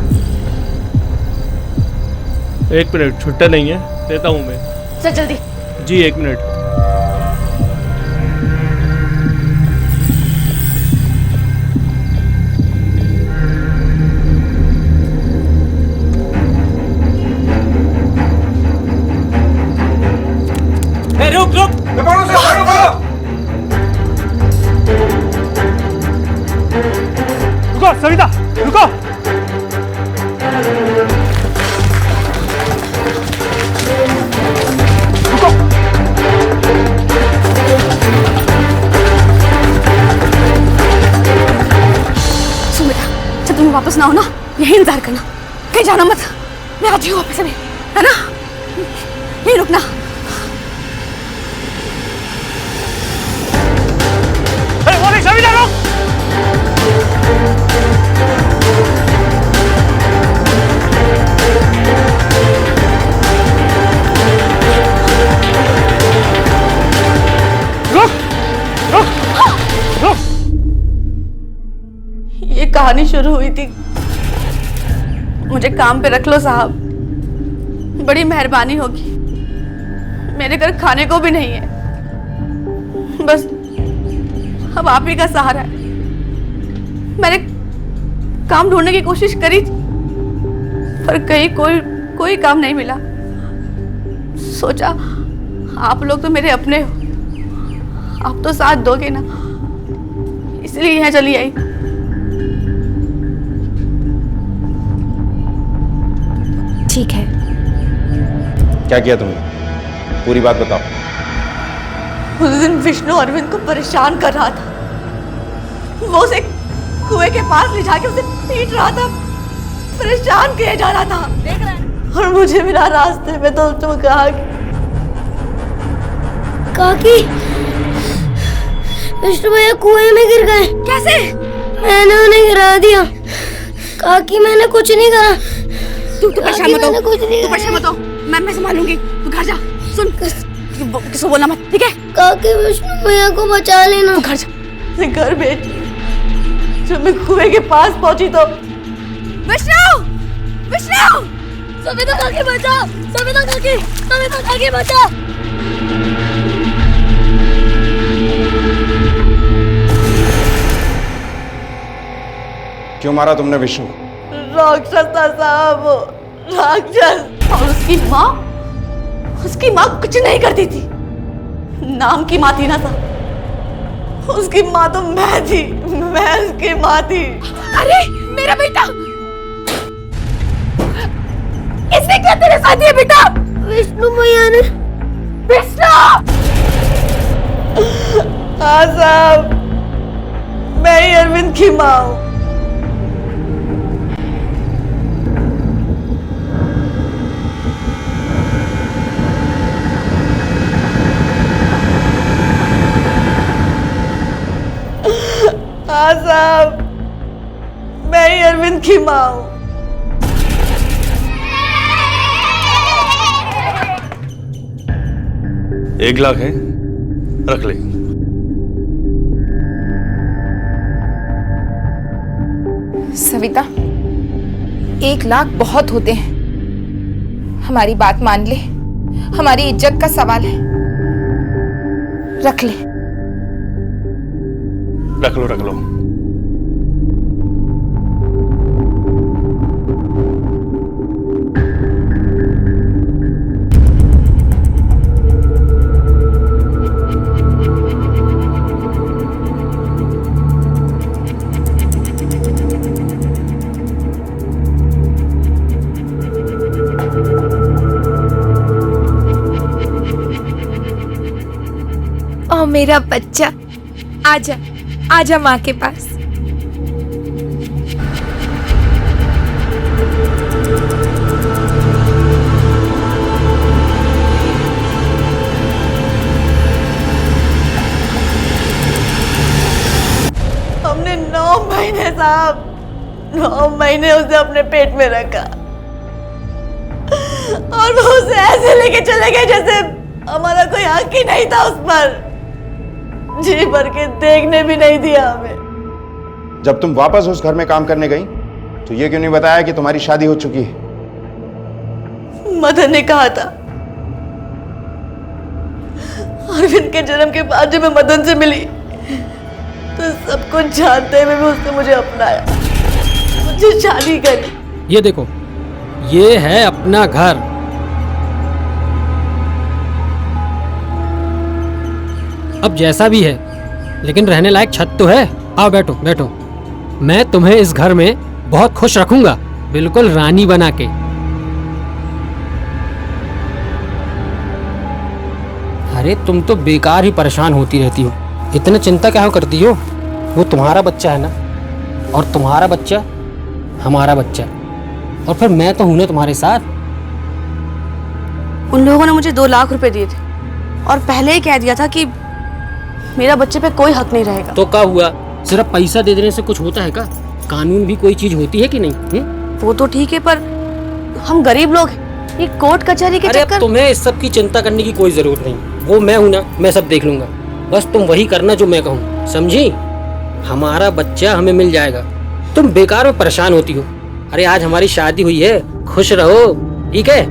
1 मिनट, छुट्टा नहीं है, देता हूँ मैं। चल जल्दी। जी 1 मिनट। रुक रुक, रुको सविता, रुको। सुन बेटा, जब तुम वापस ना हो ना, यही इंतजार करना, कहीं जाना मत। मैं आती हूँ वापस अभी, है ना? यहीं रुकना। सविता रुक। ये कहानी शुरू हुई थी, मुझे काम पे रख लो साहब, बड़ी मेहरबानी होगी। मेरे घर खाने को भी नहीं है, बस अब आप ही का सहारा है। मैंने काम ढूंढने की कोशिश करी पर कहीं कोई काम नहीं मिला। सोचा आप लोग तो मेरे अपने हो, आप तो साथ दोगे ना, इसलिए यहाँ चली आई। ठीक है। क्या किया तुमने? पूरी बात बताओ। उस दिन विष्णु अरविंद को परेशान कर रहा था, वो उसे कुएं के पास ले जाके उसे पीट रहा था, परेशान किया जा रहा था। देख रहा है? और मुझे मिला रास्ते में तो तुम कहा काकी, विष्णु भैया कुएं में गिर गए। कैसे? मैंने उन्हें गिरा दिया। काकी मैंने कुछ नहीं करा। तू परेशान मत हो, तू परेशान मत हो, मैं संभालूंगी, तू घर जा। सुन, किसको बोलना मत, ठीक है? काकी विष्णु भैया को बचा लेना। तू घर जा। घर बेटी, जब मैं कुएं के पास पहुंची तो विष्णु, विष्णु, सविता काकी बचा, सविता काकी बचा। क्यों मारा तुमने विष्णु? राक्षस था साहब, राक्षस। और उसकी माँ कुछ नहीं करती थी, नाम की माँ थी ना साहब, उसकी माँ तो मैं थी, मैं उसकी माँ थी। अरे मेरा बेटा, इसने क्या तेरे साथ किया बेटा? विष्णु भैया ने। विष्णु! हाँ साहब, मैं ही अरविंद की माँ हूँ। हाँ साहब, मैं ही अरविंद की माँ हूँ। एक लाख है, रख ले। सविता, 1 लाख बहुत होते हैं। हमारी बात मान ले, हमारी इज्जत का सवाल है। रख ले। रख लो, रख लो। ओ मेरा बच्चा, आजा आजा माँ के पास। हमने 9 महीने साहब, 9 महीने उसे अपने पेट में रखा और वो उसे ऐसे लेके चले गए जैसे हमारा कोई हक ही नहीं था उस पर। जी भर के देखने भी नहीं दिया हमें। जब तुम वापस उस घर में काम करने गई तो ये क्यों नहीं बताया कि तुम्हारी शादी हो चुकी है? मदन ने कहा था। अरविंद के जन्म के बाद जब मैं मदन से मिली तो सब कुछ जानते हुए भी उसने मुझे अपनाया, मुझे शादी करी। ये देखो, ये है अपना घर। अब जैसा भी है, लेकिन रहने लायक छत तो है। आओ बैठो बैठो, मैं तुम्हें इस घर में बहुत खुश रखूंगा, बिल्कुल रानी बना के। अरे तुम तो बेकार ही परेशान होती रहती हो, इतनी चिंता क्या करती हो? वो तुम्हारा बच्चा है ना, और तुम्हारा बच्चा हमारा बच्चा, और फिर मैं तो हूं ना तुम्हारे साथ। उन लोगों ने मुझे 2 लाख रुपए दिए थे और पहले ही कह दिया था कि मेरा बच्चे पे कोई हक नहीं रहेगा। तो क्या हुआ? सिर्फ पैसा दे देने से कुछ होता है क्या? कानून भी कोई चीज होती है कि नहीं? वो तो ठीक है, पर हम गरीब लोग हैं, ये कोर्ट कचहरी के चक्कर। तुम्हें इस सब की चिंता करने की कोई जरूरत नहीं, वो मैं हूं ना, मैं सब देख लूंगा। बस तुम वही करना जो मैं कहूँ, समझी? हमारा बच्चा हमें मिल जाएगा, तुम बेकार में परेशान होती हो। अरे आज हमारी शादी हुई है, खुश रहो, ठीक है?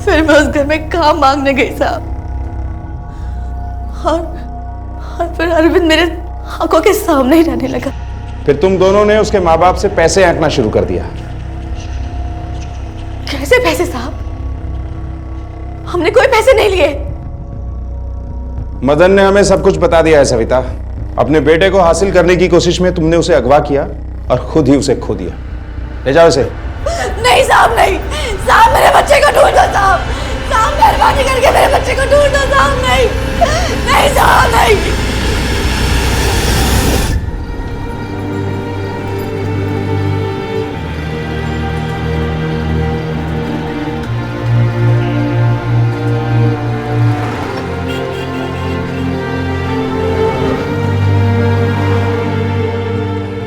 फिर मैं उस घर में काम मांगने गई साहब, और फिर अरविंद मेरे आंखों के सामने ही रहने लगा। फिर तुम दोनों ने उसके माँ बाप से पैसे ऐंठना शुरू कर दिया। कैसे पैसे साहब? हमने कोई पैसे नहीं लिए। मदन ने हमें सब कुछ बता दिया है सविता। अपने बेटे को हासिल करने की कोशिश में तुमने उसे अगवा किया और खुद ही उसे खो दिया। ले जाओ इसे। नहीं साहब, नहीं साहब, मेरे बच्चे को ढूंढ दो साहब, साहब मेहरबानी करके मेरे बच्चे को ढूंढ दो साहब। नहीं नहीं साहब, नहीं।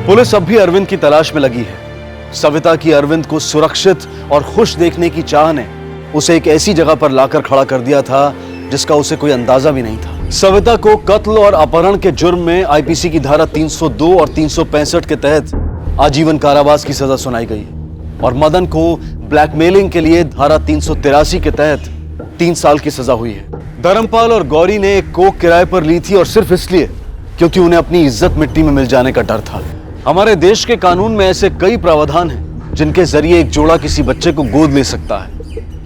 पुलिस अब भी अरविंद की तलाश में लगी है। सविता की अरविंद को सुरक्षित और खुश देखने की चाह ने उसे एक ऐसी जगह पर लाकर खड़ा कर दिया था जिसका उसे कोई अंदाजा भी नहीं था। सविता को कत्ल और अपहरण के जुर्म में आईपीसी की धारा 302 और 365 के तहत आजीवन कारावास की सजा सुनाई गई और मदन को ब्लैकमेलिंग के लिए धारा 383 के तहत 3 साल की सजा हुई है। धर्मपाल और गौरी ने एक कोख किराए पर ली थी और सिर्फ इसलिए क्योंकि उन्हें अपनी इज्जत मिट्टी में मिल जाने का डर था। हमारे देश के कानून में ऐसे कई प्रावधान हैं जिनके जरिए एक जोड़ा किसी बच्चे को गोद ले सकता है,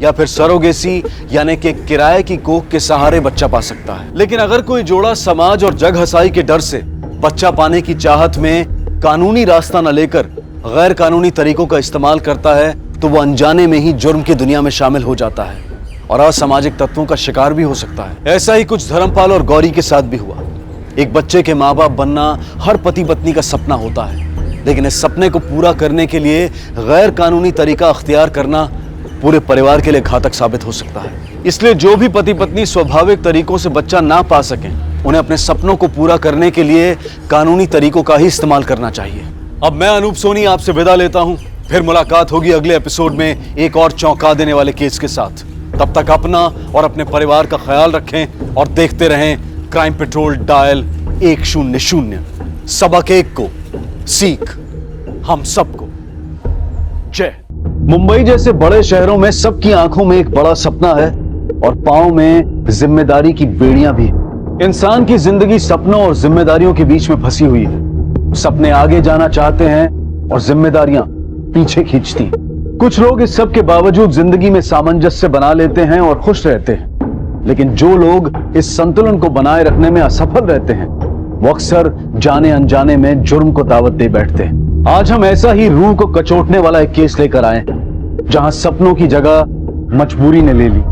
या फिर सरोगेसी यानी कि किराए की कोख के सहारे बच्चा पा सकता है। लेकिन अगर कोई जोड़ा समाज और जग हसाई के डर से बच्चा पाने की चाहत में कानूनी रास्ता न लेकर गैर कानूनी तरीकों का इस्तेमाल करता है तो वो अनजाने में ही जुर्म की दुनिया में शामिल हो जाता है और असामाजिक तत्वों का शिकार भी हो सकता है। ऐसा ही कुछ धर्मपाल और गौरी के साथ भी हुआ। एक बच्चे के माँ बाप बनना हर पति पत्नी का सपना होता है, लेकिन इस सपने को पूरा करने के लिए गैर कानूनी तरीका अख्तियार करना पूरे परिवार के लिए घातक साबित हो सकता है। इसलिए जो भी पति पत्नी स्वाभाविक तरीकों से बच्चा ना पा सकें, उन्हें अपने सपनों को पूरा करने के लिए कानूनी तरीकों का ही इस्तेमाल करना चाहिए। अब मैं अनूप सोनी आपसे विदा लेता हूं। फिर मुलाकात होगी अगले एपिसोड में एक और चौंका देने वाले केस के साथ। तब तक अपना और अपने परिवार का ख्याल रखें और देखते रहें क्राइम पेट्रोल डायल 100। सबक एक को सीख हम सबको। जय। मुंबई जैसे बड़े शहरों में सबकी आंखों में एक बड़ा सपना है और पांव में जिम्मेदारी की बेड़ियां भी। इंसान की जिंदगी सपनों और जिम्मेदारियों के बीच में फंसी हुई है। सपने आगे जाना चाहते हैं और जिम्मेदारियां पीछे खींचती। कुछ लोग इस सब के बावजूद जिंदगी में सामंजस्य बना लेते हैं और खुश रहते हैं, लेकिन जो लोग इस संतुलन को बनाए रखने में असफल रहते हैं वो अक्सर जाने अनजाने में जुर्म को दावत दे बैठते हैं। आज हम ऐसा ही रूह को कचोटने वाला एक केस लेकर आए हैं जहां सपनों की जगह मजबूरी ने ले ली।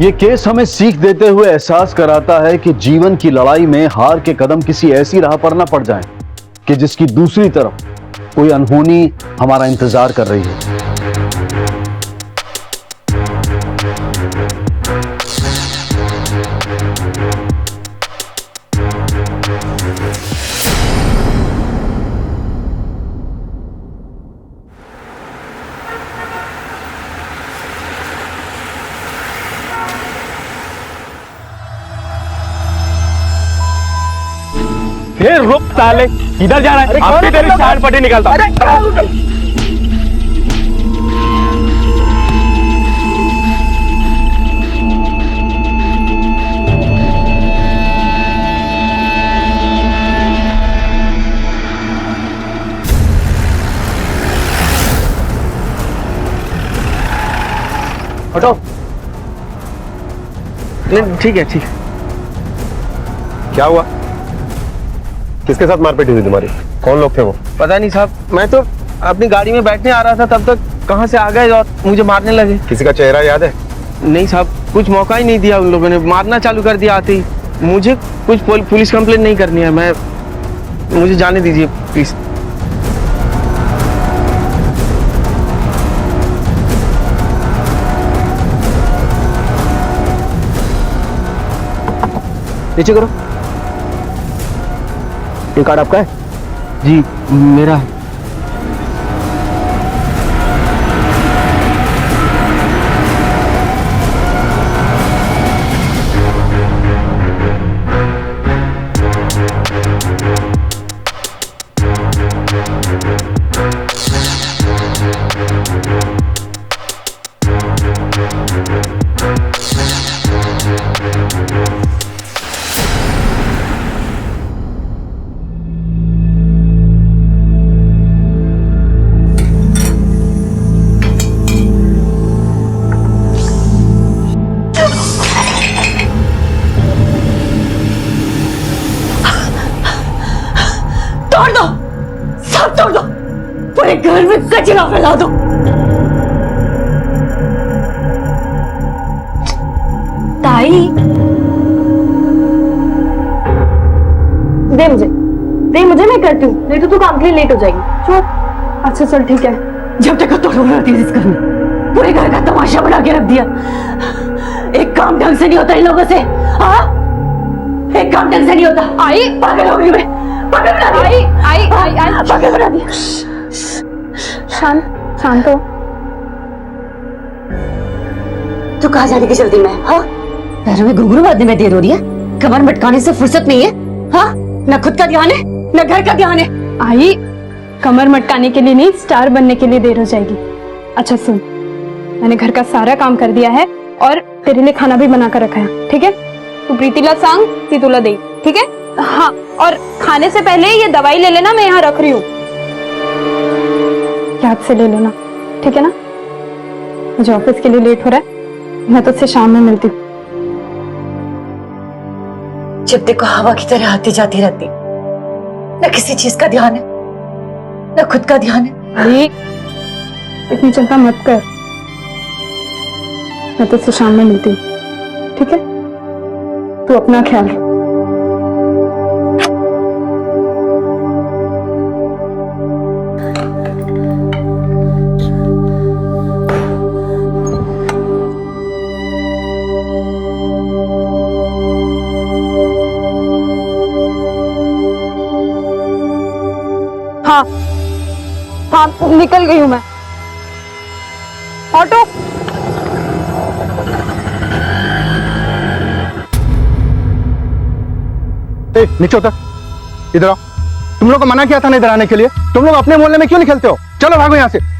ये केस हमें सीख देते हुए एहसास कराता है कि जीवन की लड़ाई में हार के कदम किसी ऐसी राह पर न पड़ जाएं कि जिसकी दूसरी तरफ कोई अनहोनी हमारा इंतजार कर रही है। रुक साले, इधर जा रहा है? आपकी तेरी चार पट्टी निकालता। हटो। ठीक है, ठीक है। क्या हुआ? किसके साथ मारपीट हुई तुम्हारी? कौन लोग थे वो? पता नहीं साहब, मैं तो अपनी गाड़ी में बैठने आ रहा था, तब तक कहां से आ गए और मुझे मारने लगे। किसी का चेहरा याद है? नहीं साहब, कुछ मौका ही नहीं दिया उन लोगों ने, मारना चालू कर दिया आते ही। मुझे कुछ पुलिस कंप्लेंट नहीं करनी है, मुझे जाने दीजिए प्लीज। नीचे करो। ये कार्ड आपका है? जी मेरा है। तोड़ दो, सब तोड़ दो, पूरे घर में कचरा फैला दो। ताई, दे मुझे मैं करती हूँ, नहीं तो तू काम के लिए लेट हो जाएगी। चुप। अच्छा चल ठीक है। जब तक तो रोक रही थी इस घर में, पूरे घर का तमाशा बना के रख दिया। एक काम ढंग से नहीं होता इन लोगों से। हाँ, एक काम ढंग से नहीं होता। आई पागल हो गई मैं, पागल बना दिया। आई पागल बना दिया। शांत हो। तू कहाँ जाने की जल्दी में? हाँ, पैरों में घुंघरू बांधने में देर हो रही है, कमर मटकाने से फुर्सत नहीं है। हाँ, न खुद का ध्यान है न घर का ध्यान है। आई, कमर मटकाने के लिए नहीं, स्टार बनने के लिए देर हो जाएगी। अच्छा सुन, मैंने घर का सारा काम कर दिया है और तेरे लिए खाना भी बना कर रखा है, ठीक है? तू प्रीतिला सांग सीतुला दे, ठीक है? हाँ, और खाने से पहले ये दवाई ले लेना, मैं यहाँ रख रही हूँ, याद से ले लेना, ठीक है ना? मुझे ऑफिस के लिए लेट हो रहा है, मैं तो उससे शाम में मिलती हूँ। जब देखो हवा की तरह आती जाती रहती, न किसी चीज का ध्यान है न खुद का ध्यान है। अरे इतनी चिंता मत कर, मैं तो उससे शाम में मिलती हूँ, ठीक है? तू अपना ख्याल रख। हाँ हाँ, निकल गई हूँ मैं। ऑटो। नीचे उतर, इधर आओ। तुम लोग को मना किया था ना इधर आने के लिए, तुम लोग अपने मोहल्ले में क्यों नहीं खेलते हो? चलो भागो यहाँ से।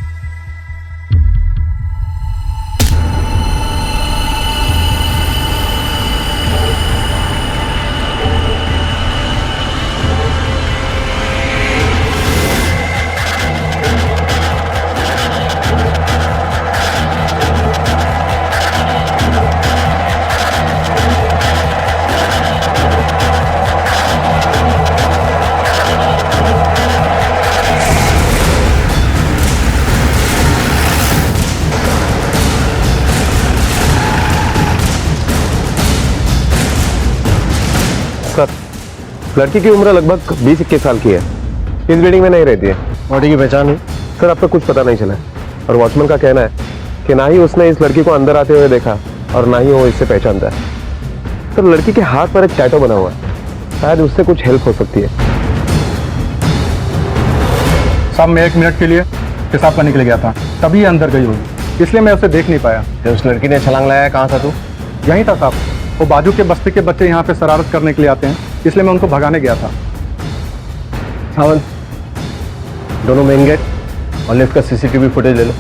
सर, लड़की की उम्र लगभग 20-21 साल की है। इस बिल्डिंग में नहीं रहती है। बॉडी की पहचान हुई? सर, अब तक कुछ पता नहीं चला और वॉचमैन का कहना है कि ना ही उसने इस लड़की को अंदर आते हुए देखा और ना ही वो इससे पहचानता है। सर, लड़की के हाथ पर एक टैटू बना हुआ है, शायद उससे कुछ हेल्प हो सकती है। साहब, मैं 1 मिनट के लिए पेशाब करने के लिए गया था, तभी ये अंदर गई होगी, इसलिए मैं उसे देख नहीं पाया। उस लड़की ने छलांग लगाया, कहाँ था तू? यहीं था साहब, वो बाजू के बस्ती के बच्चे यहाँ पे शरारत करने के लिए आते हैं, इसलिए मैं उनको भगाने गया था। सावन, दोनों मेन गेट और लिफ्ट का सीसीटीवी फुटेज ले लो।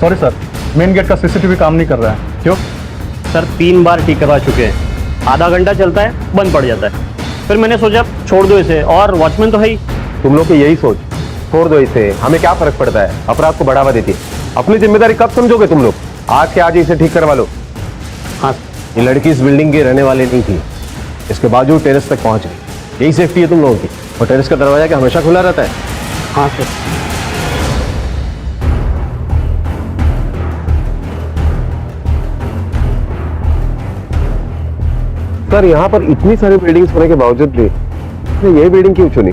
सॉरी सर, मेन गेट का सीसीटीवी काम नहीं कर रहा है। क्यों? सर 3 बार ठीक करवा चुके हैं, आधा घंटा चलता है बंद पड़ जाता है। फिर मैंने सोचा छोड़ दो इसे, और वॉचमैन तो है ही। तुम लोग की यही सोच, छोड़ दो इसे, हमें क्या फर्क पड़ता है, अपराध को बढ़ावा देती है। अपनी जिम्मेदारी कब समझोगे तुम लोग? आज के आज इसे ठीक करवा लो। हाँ, ये लड़की इस बिल्डिंग की रहने वाली नहीं थी, इसके बावजूद टेरेस तक पहुंच गई। यही सेफ्टी है तुम लोगों की। और टेरेस का दरवाजा क्या हमेशा खुला रहता है? हाँ सर। सर, यहाँ पर इतनी सारी बिल्डिंग्स होने के बावजूद भी ये बिल्डिंग क्यों चुनी?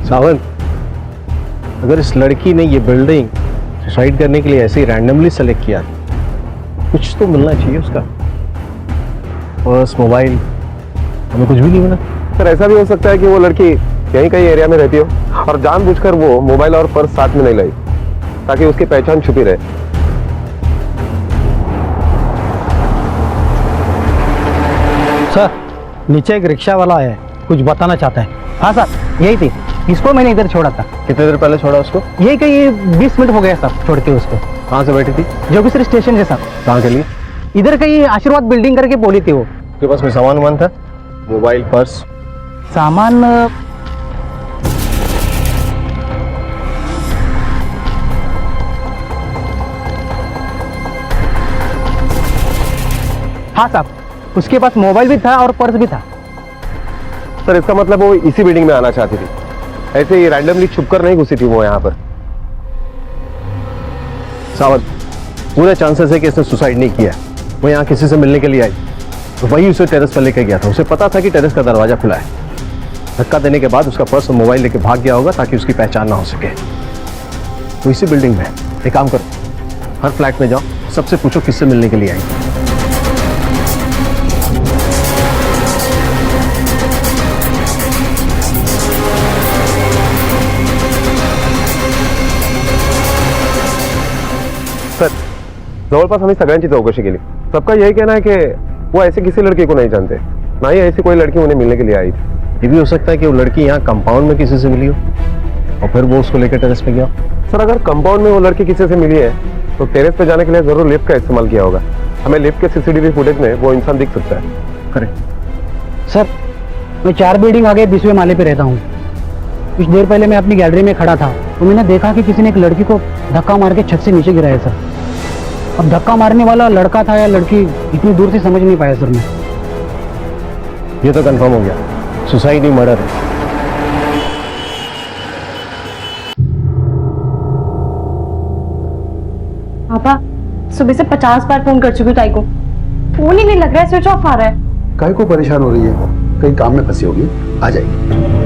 सावन, अगर इस लड़की ने ये बिल्डिंग सुसाइड करने के लिए ऐसे ही रैंडमली सेलेक्ट किया, कुछ तो मिलना चाहिए उसका। पर्स, मोबाइल, हमें कुछ भी नहीं मिला। सर, ऐसा भी हो सकता है कि वो लड़की यहीं कहीं एरिया में रहती हो और जानबूझकर वो मोबाइल और पर्स साथ में नहीं लाई ताकि उसकी पहचान छुपी रहे। सर, नीचे एक रिक्शा वाला है, कुछ बताना चाहता है। हाँ सर, यही थी, इसको मैंने इधर छोड़ा था। कितने देर पहले छोड़ा उसको? यही कहीं 20 मिनट हो गया सर छोड़ते उसको। कहाँ से बैठी थी? जोगेश्वरी स्टेशन से सर। कहाँ के लिए? इधर कहीं आशीर्वाद बिल्डिंग करके बोली थी वो। उसके पास में सामान वामान था? Mobile, purse? सामान हाँ साहब, उसके पास मोबाइल भी था और पर्स भी था। सर, इसका मतलब वो इसी बिल्डिंग में आना चाहती थी, ऐसे ही रैंडमली छुपकर नहीं घुसी थी वो यहाँ पर। सावंत, पूरे चांसेस है कि इसने सुसाइड नहीं किया, वो यहाँ किसी से मिलने के लिए आई, तो वही उसे टेरेस पर लेकर गया था। उसे पता था कि टेरेस का दरवाजा खुला है। धक्का देने के बाद उसका पर्स और मोबाइल लेके भाग गया होगा ताकि उसकी पहचान ना हो सके। तो इसी बिल्डिंग में एक काम करो, हर फ्लैट में जाओ, सबसे पूछो किससे मिलने के लिए आई। सर, जवळपास आम्ही सगळ्यांची चौकशी केली, सबका यही कहना है कि वो ऐसे किसी लड़की को नहीं जानते, ना ही ऐसी कोई लड़की उन्हें मिलने के लिए आई थी। ये भी हो सकता है कि वो लड़की यहाँ कंपाउंड में किसी से मिली हो और फिर वो उसको लेकर टेरेस पे गया। सर, अगर कंपाउंड में वो लड़की किसी से मिली है तो टेरेस पे जाने के लिए जरूर लिफ्ट का इस्तेमाल किया होगा। हमें लिफ्ट के सीसीटीवी फुटेज में वो इंसान दिख सकता है। करेक्ट। सर, मैं 4 बिल्डिंग आगे 20वें माले पे रहता हूँ। कुछ देर पहले मैं अपनी गैलरी में खड़ा था तो मैंने देखा कि किसी ने एक लड़की को धक्का मार के छत से नीचे गिराया सर। अब धक्का मारने वाला लड़का था या लड़की इतनी दूर से समझ नहीं पाया सर मैं। ये तो कंफर्म हो गया, सुसाइड ही मर्डर है। पापा सुबह से 50 बार फोन कर चुकी हूँ ताई को, फोन ही नहीं लग रहा है, स्विच ऑफ आ रहा है। काहे को परेशान हो रही है? कहीं काम में फंसी होगी, आ जाएगी।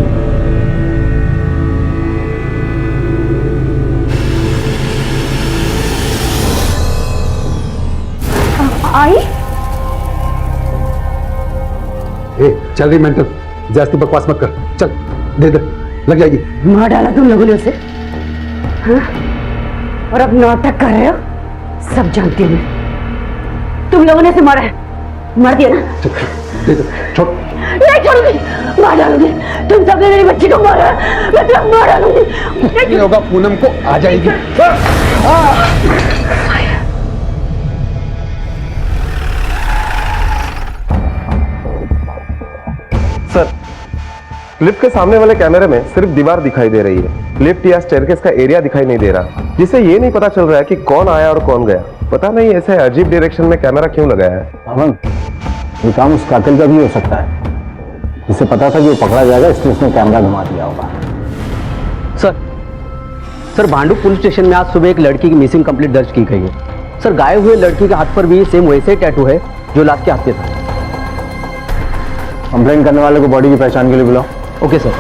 आई चल रही मेंटल, जास्ती बकवास मत कर, चल दे दे, लग जाएगी। मार डाला तुम लोगों ने उसे, हाँ? और अब नाटक कर रहे हो, सब जानती हूँ मैं। तुम लोगों ने इसे मारा है, मार दिया ना? दे दे, छोड़। नहीं छोड़ूंगी, मार डालूंगी। तुम सबने मेरी बच्ची को मारा, मैं तुम्हें मार डालूंगी। ये होगा, पूनम को आ जाएगी। सर, लिफ्ट के सामने वाले कैमरे में सिर्फ दीवार दिखाई दे रही है, लिफ्ट या स्टेयरकेस का एरिया दिखाई नहीं दे रहा, जिससे ये नहीं पता चल रहा है कि कौन आया और कौन गया। पता नहीं ऐसे अजीब डायरेक्शन में कैमरा क्यों लगाया है। अमन, ये काम उस कातिल का भी हो सकता है, जिसे पता था कि वो पकड़ा जाएगा, इसलिए उसने कैमरा घुमा दिया होगा। सर भांडू पुलिस स्टेशन में आज सुबह एक लड़की की मिसिंग कंप्लेंट दर्ज की गई है। सर गायब हुए लड़की के हाथ पर भी सेम वैसे ही टैटू है जो लाश के हाथ पे था। कंप्लेंट करने वाले को बॉडी की पहचान के लिए बुलाओ। Okay sir.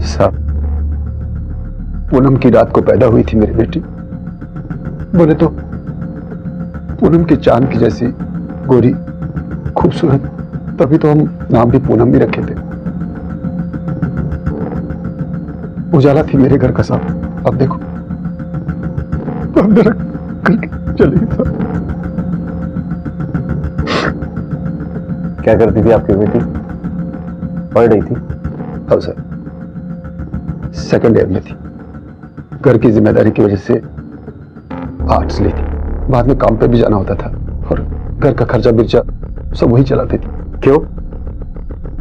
साहब, पूनम की रात को पैदा हुई थी मेरी बेटी। बोले तो पूनम की चांद की जैसी गोरी, खूबसूरत, तभी तो हम नाम भी पूनम ही रखे थे। उजाला थी मेरे घर का साहब, अब देखो अंदर करके चली गई साहब। क्या करती थी आपकी बेटी? पढ़ रही थी? अब सर सेकंड ईयर में थी, घर की जिम्मेदारी की वजह से आर्ट्स ली थी, बाद में काम पे भी जाना होता था और घर का खर्चा बिर्चा सब वही चलाती थी। क्यों,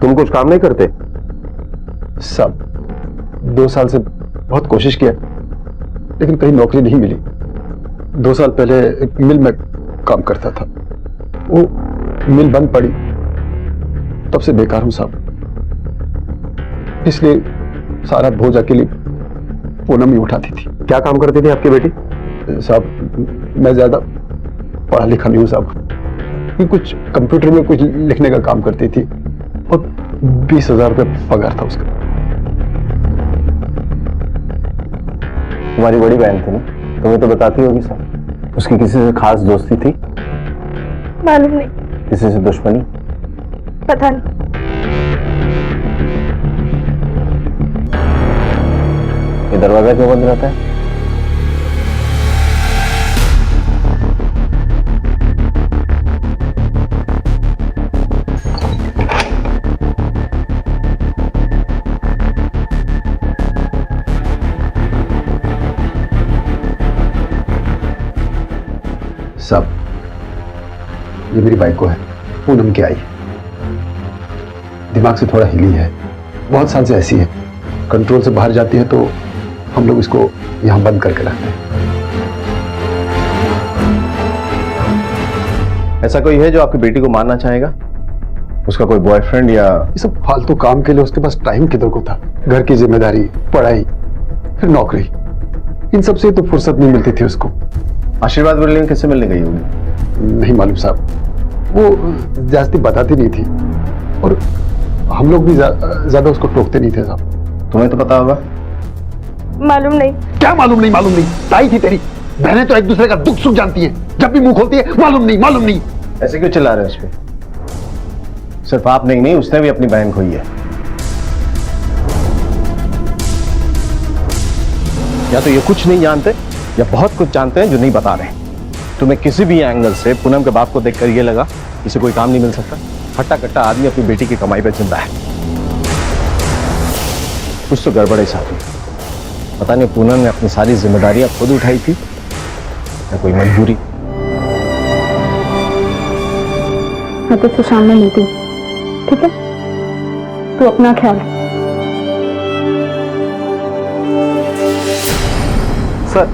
तुम कुछ काम नहीं करते? सब 2 साल से बहुत कोशिश किया, लेकिन कहीं नौकरी नहीं मिली। 2 साल पहले एक मिल में काम करता था, वो मिल बंद पड़ी, तब से बेकार हूं साहब। इसलिए सारा बोझ अकेली पूनम ही उठाती थी। क्या काम करती थी आपकी बेटी? साहब मैं ज्यादा पढ़ा लिखा नहीं हूँ साहब, कुछ कंप्यूटर में कुछ लिखने का काम करती थी और 20,000 रुपये पगार था उसका। तुम्हारी बड़ी बहन थी ना, तुम्हें तो बताती होगी साहब। उसकी किसी से खास दोस्ती थी? मालूम नहीं। किसी से दुश्मनी? पता नहीं। ये दरवाजा क्यों बंद रहता है? सब ये मेरी बाइक को है, पूनम की आई, दिमाग से थोड़ा हिली है, बहुत साल से ऐसी है, कंट्रोल से बाहर जाती है तो हम लोग इसको यहां बंद करके रखते हैं। ऐसा कोई है जो आपकी बेटी को मारना चाहेगा? उसका कोई बॉयफ्रेंड या? ये सब फालतू काम के लिए उसके पास टाइम किधर को था? घर की जिम्मेदारी, पढ़ाई, फिर नौकरी, इन सब से तो फुर्सत नहीं मिलती थी उसको। आशीर्वाद बिल्डिंग किससे मिलने गई होगी? नहीं मालूम साहब, वो जास्ती बताती नहीं थी और हम लोग भी ज्यादा उसको टोकते नहीं थे साहब। तुम्हें तो पता होगा। मालूम नहीं। क्या मालूम नहीं? मालूम नहीं ताई थी तेरी बहनें, तो एक दूसरे का दुख सुख जानती है, जब भी मुंह खोलती है मालूम नहीं मालूम नहीं। ऐसे क्यों चिल्ला रहे हैं उस पे? सिर्फ आप नहीं, उसने भी अपनी बहन खोई है। या तो ये कुछ नहीं जानते या बहुत कुछ जानते हैं जो नहीं बता रहे। तुम्हें किसी भी एंगल से पूनम के बाप को देखकर ये लगा इसे कोई काम नहीं मिल सकता? हट्टा कट्टा आदमी अपनी बेटी की कमाई पे जिंदा है। कुछ तो गड़बड़ है साहब। पता नहीं पूनम ने अपनी सारी जिम्मेदारियां खुद उठाई थी या कोई मजबूरी। मैं तुझसे शाम में मिलती हूँ, ठीक है? तू अपना ख्याल रख। सर,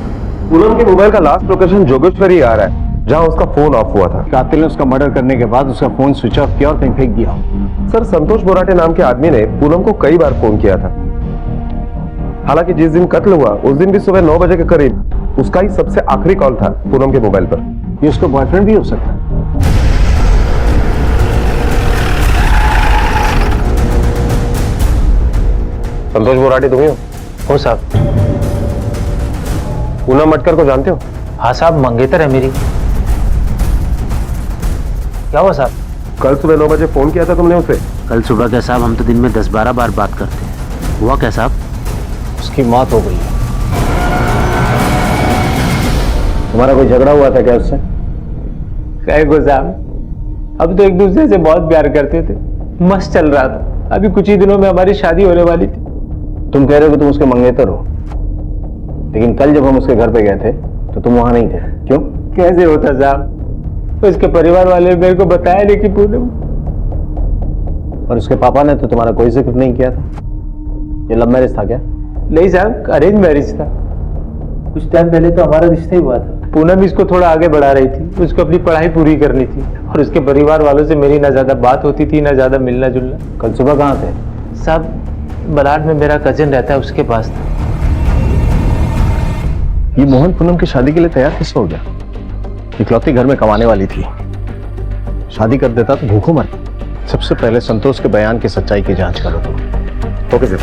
पूनम के मोबाइल का लास्ट लोकेशन जोगेश्वरी आ रहा है, जहां उसका फोन ऑफ हुआ था। कातिल ने उसका मर्डर करने के बाद उसका फोन स्विच ऑफ किया और कहीं फेंक दिया। सर, संतोष बोराटे नाम के आदमी ने पूनम को कई बार फोन किया था। हालांकि जिस दिन कत्ल हुआ उस दिन भी सुबह 9 बजे के करीब उसका ही सबसे आखिरी कॉल था पूनम के मोबाइल पर। ये उसका बॉयफ्रेंड भी हो सकता है। संतोष बोराटे तुम ही हो साहब? पूनम मटकर को जानते हो? हाँ साहब, मंगेतर है मेरी। क्या हुआ साहब? कल सुबह 9 बजे फोन किया था तुमने उसे? कल सुबह क्या साहब, हम तो दिन में 10-12 बार बात करते हैं। हुआ क्या साहब? उसकी मौत हो गई है। तुम्हारा कोई झगड़ा हुआ था क्या उससे? कहे को साहब, अब तो एक दूसरे से बहुत प्यार करते थे, मस्त चल रहा था। अभी कुछ ही दिनों में हमारी शादी होने वाली थी। तुम कह रहे हो कि तुम उसके मंगेतर हो, लेकिन कल जब हम उसके घर पे गए थे तो तुम वहां नहीं थे, क्यों? कैसे होता साहब, उसके परिवार वाले मेरे को बताया नहीं कि पूनम। और उसके पापा ने तो तुम्हारा कोई जिक्र नहीं किया था। ये लव मैरिज था क्या? नहीं साहब, अरेंज मैरिज था। कुछ टाइम पहले तो हमारा रिश्ता ही हुआ था। पूनम इसको थोड़ा आगे बढ़ा रही थी, उसको अपनी पढ़ाई पूरी करनी थी, और उसके परिवार वालों से मेरी ना ज्यादा बात होती थी ना ज्यादा मिलना जुलना। कल सुबह कहाँ थे? साहब, बलाड में मेरा कजिन रहता है, उसके पास था। ये मोहन पूनम की शादी के लिए तैयार कैसे हो गया? इकलौती घर में कमाने वाली थी, शादी कर देता तो भूखों मरती। सबसे पहले संतोष के बयान की सच्चाई की जांच करो तुम। Okay sir.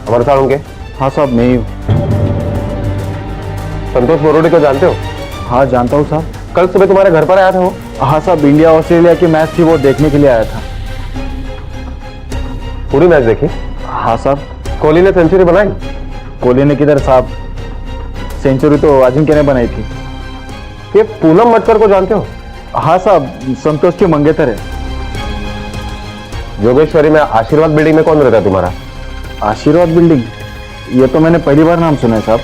हमारे साथ होंगे? हाँ साहब, मैं ही हूँ। संतोष बोराटे को जानते हो? हाँ जानता हूँ साहब। कल सुबह तुम्हारे घर पर आया था वो? हाँ साहब, इंडिया ऑस्ट्रेलिया की मैच थी, वो देखने के लिए आया था। पूरी मैच देखी? हाँ साहब। कोहली ने सेंचुरी बनाई? कोहली ने किधर साहब, सेंचुरी तो अजिंक्य ने बनाई थी। ये पूनम मटकर को जानते हो? हाँ साहब, संतोष की मंगेतर है। जोगेश्वरी में आशीर्वाद बिल्डिंग में कौन रहता है तुम्हारा? आशीर्वाद बिल्डिंग? ये तो मैंने पहली बार नाम सुना है साहब।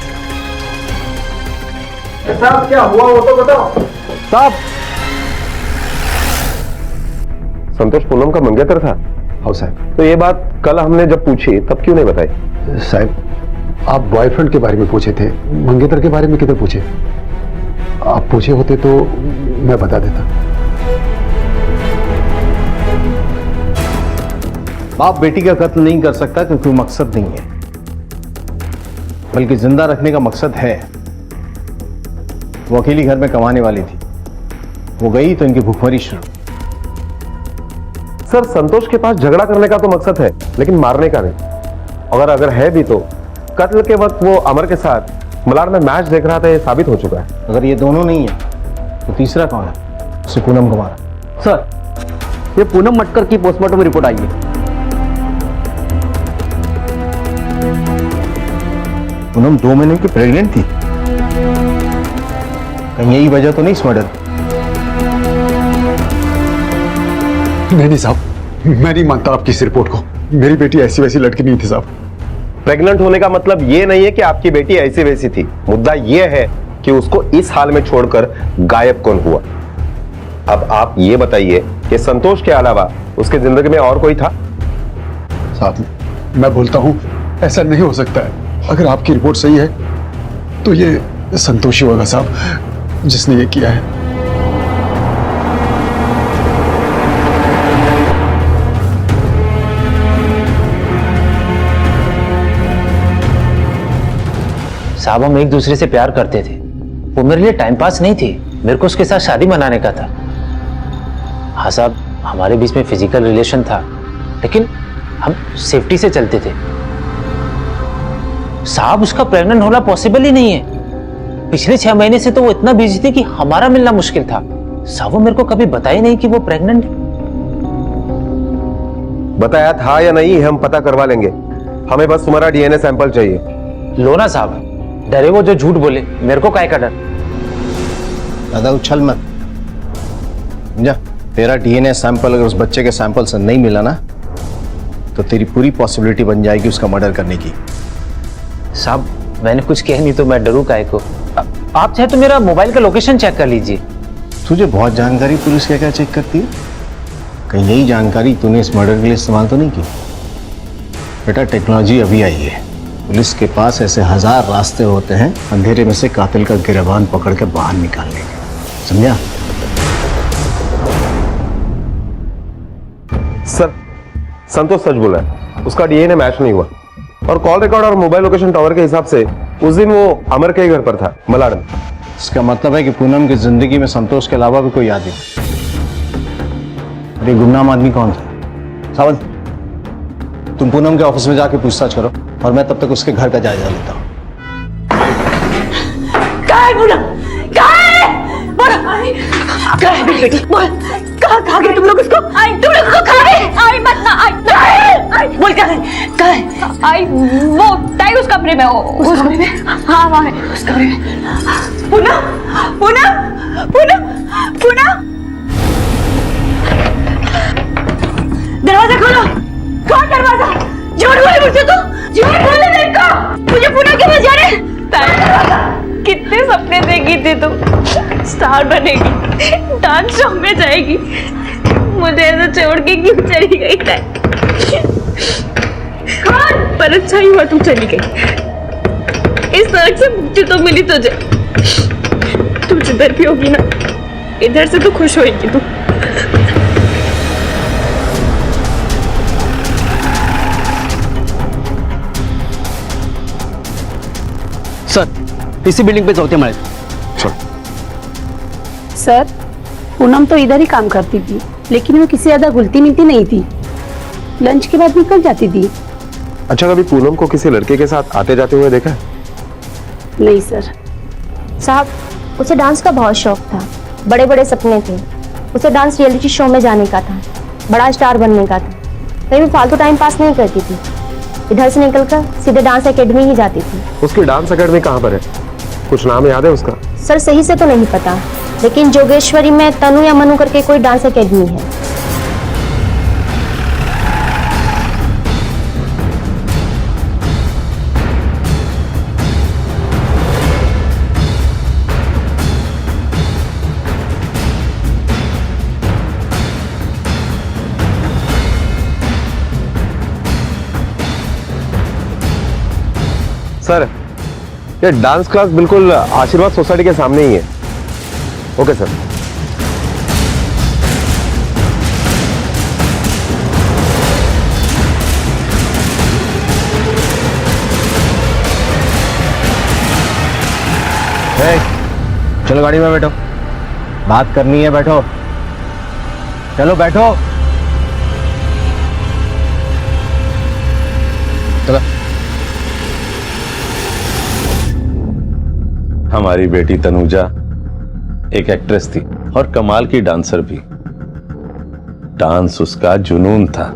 साहब क्या हुआ वो तो बताओ साहब। संतोष पूनम का मंगेतर था? हाँ साहब। तो ये बात कल हमने जब पूछी तब क्यों नहीं बताई? साहब, आप बॉयफ्रेंड के बारे में पूछे थे, मंगेतर के बारे में किधर पूछे? आप पूछे होते तो मैं बता देता। बाप बेटी का कत्ल नहीं कर सकता क्योंकि वो मकसद नहीं है, बल्कि जिंदा रखने का मकसद है। वो अकेली घर में कमाने वाली थी, वो गई तो इनकी भूखमरी शुरू। सर, संतोष के पास झगड़ा करने का तो मकसद है, लेकिन मारने का नहीं। अगर है भी तो कत्ल के वक्त वो अमर के साथ मलाड में मैच देख रहा था, ये साबित हो चुका है। अगर ये दोनों नहीं है तो तीसरा कौन है? उसे पूनम को मारा। सर, ये पूनम मटकर की पोस्टमार्टम रिपोर्ट आई है। पूनम 2 महीने की प्रेग्नेंट थी। कहीं यही वजह तो नहीं इस मर्डर? नहीं साहब, मैं नहीं मानता आपकी इस रिपोर्ट को। मेरी बेटी ऐसी वैसी लड़की नहीं थी साहब। प्रेग्नेंट होने का मतलब ये नहीं है कि आपकी बेटी ऐसी वैसी थी। मुद्दा ये है कि उसको इस हाल में छोड़कर गायब कौन हुआ। अब आप ये बताइए कि संतोष के अलावा उसके जिंदगी में और कोई था? साहब, मैं बोलता हूं ऐसा नहीं हो सकता है। अगर आपकी रिपोर्ट सही है तो ये संतोष ही होगा साहब जिसने ये किया है। साहब, हम एक दूसरे से प्यार करते थे, वो मेरे लिए टाइम पास नहीं थी, मेरे को उसके साथ शादी मनाने का था। हाँ साहब, हमारे बीच में फिजिकल रिलेशन था, लेकिन हम सेफ्टी से चलते थे। साहब, उसका प्रेग्नेंट होना पॉसिबल ही नहीं है। पिछले 6 महीने से तो वो इतना बिजी थी कि हमारा मिलना मुश्किल था। साहब, वो मेरे को कभी बताया नहीं कि वो प्रेग्नेंट है। बताया था या नहीं हम पता करवा लेंगे। हमें बस तुम्हारा डीएनए सैंपल चाहिए। लो ना साहब, डरे वो जो झूठ बोले, मेरे को काय का डर। दादा उछल मत जा। तेरा डीएनए सैंपल अगर उस बच्चे के सैंपल से नहीं मिला ना तो तेरी पूरी पॉसिबिलिटी बन जाएगी उसका मर्डर करने की। साहब मैंने कुछ कह नहीं तो मैं डरूं काय को। आप चाहे तो मेरा मोबाइल का लोकेशन चेक कर लीजिए। तुझे बहुत जानकारी पुलिस क्या क्या चेक करती है? कहीं यही जानकारी तूने इस मर्डर के लिए इस्तेमाल तो नहीं की? बेटा टेक्नोलॉजी अभी आई है, पुलिस के पास ऐसे 1000 रास्ते होते हैं अंधेरे में से कातिल का गिरबान पकड़ के बाहर निकालने के, समझा? सर संतोष सच बोला है, उसका डीएनए मैच नहीं हुआ और कॉल रिकॉर्ड और मोबाइल लोकेशन टावर के हिसाब से उस दिन वो अमर के घर पर था, मलाड में। इसका मतलब है कि पूनम की जिंदगी में संतोष के अलावा भी कोई आदमी। अरे गुमनाम आदमी कौन था? सावंत, तुम पूनम के ऑफिस में जाके पूछताछ करो और मैं तब तक उसके घर का जायजा लेता हूँ। कहाँ है पूनम? कहाँ है? बोलो कहाँ है मेरी बेटी? बोल कहाँ गए तुम लोग उसको? तुम लोग उसको कहाँ गए? आई मत ना आई बोल कहाँ है? आई वो टाइगर उस कमरे में। उस कमरे में? हाँ वहाँ है उस कमरे में। पूनम पूनम पूनम पूनम दरवाजा खोलो, खोल दरवाजा। झूठ बोले मुझसे तो, झूठ बोले मेरे को। मुझे पूनम के पास जाने। कितने सपने देखी थी तुम? स्टार बनेगी, डांस शो में जाएगी, मुझे ऐसे छोड़ के क्यों चली गई? पर अच्छा ही हुआ तुम चली गई। इस सड़क से मुझे तो मिली तुझे। तू जिधर भी होगी ना, इधर से तो खुश होगी तू। सर इसी बिल्डिंग पे चौथे माले। सर पूनम तो इधर ही काम करती थी, लेकिन वो किसी ज्यादा घुलती मिलती नहीं थी, लंच के बाद निकल जाती थी। अच्छा कभी पूनम को किसी लड़के के साथ आते जाते हुए देखा है? नहीं सर। साहब उसे डांस का बहुत शौक था, बड़े बड़े सपने थे। उसे डांस रियलिटी शो में जाने का था, बड़ा स्टार बनने का था। कहीं भी फालतू टाइम पास नहीं करती थी, इधर से निकलकर सीधे डांस एकेडमी ही जाती थी। उसकी डांस एकेडमी कहाँ पर है? कुछ नाम याद है उसका? सर सही से तो नहीं पता, लेकिन जोगेश्वरी में तनु या मनु करके कोई डांस एकेडमी है। सर ये डांस क्लास बिल्कुल आशीर्वाद सोसाइटी के सामने ही है। Okay sir. चलो गाड़ी में बैठो, बात करनी है, बैठो। चलो बैठो। चलो। हमारी बेटी तनुजा एक एक्ट्रेस थी और कमाल की डांसर भी। डांस उसका जुनून था,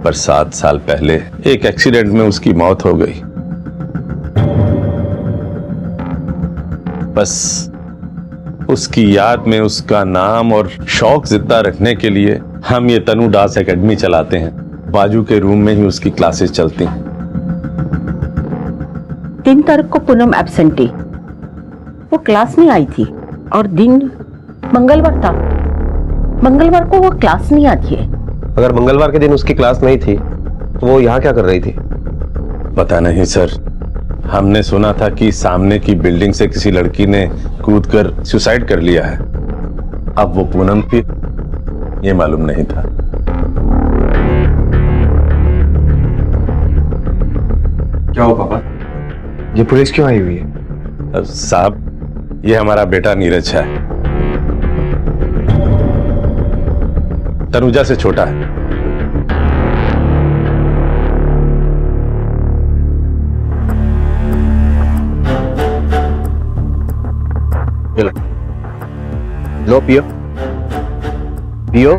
पर 7 साल पहले एक एक्सीडेंट में उसकी मौत हो गई। बस उसकी याद में उसका नाम और शौक जिंदा रखने के लिए हम ये तनु डांस एकेडमी चलाते हैं। बाजू के रूम में ही उसकी क्लासेस चलती हैं। 3 तारीख को पूनम एब्सेंटी, वो क्लास में आई थी और दिन मंगलवार था। मंगलवार को वो क्लास नहीं आती है। अगर मंगलवार के दिन उसकी क्लास नहीं थी तो वो यहाँ क्या कर रही थी? पता नहीं सर, हमने सुना था कि सामने की बिल्डिंग से किसी लड़की ने कूदकर सुसाइड कर लिया है। अब वो पूनम थी ये मालूम नहीं था। क्या हो पापा, ये पुलिस क्यों आई हुई है? साहब ये हमारा बेटा नीरज है, तनुजा से छोटा है। लो पियो पियो।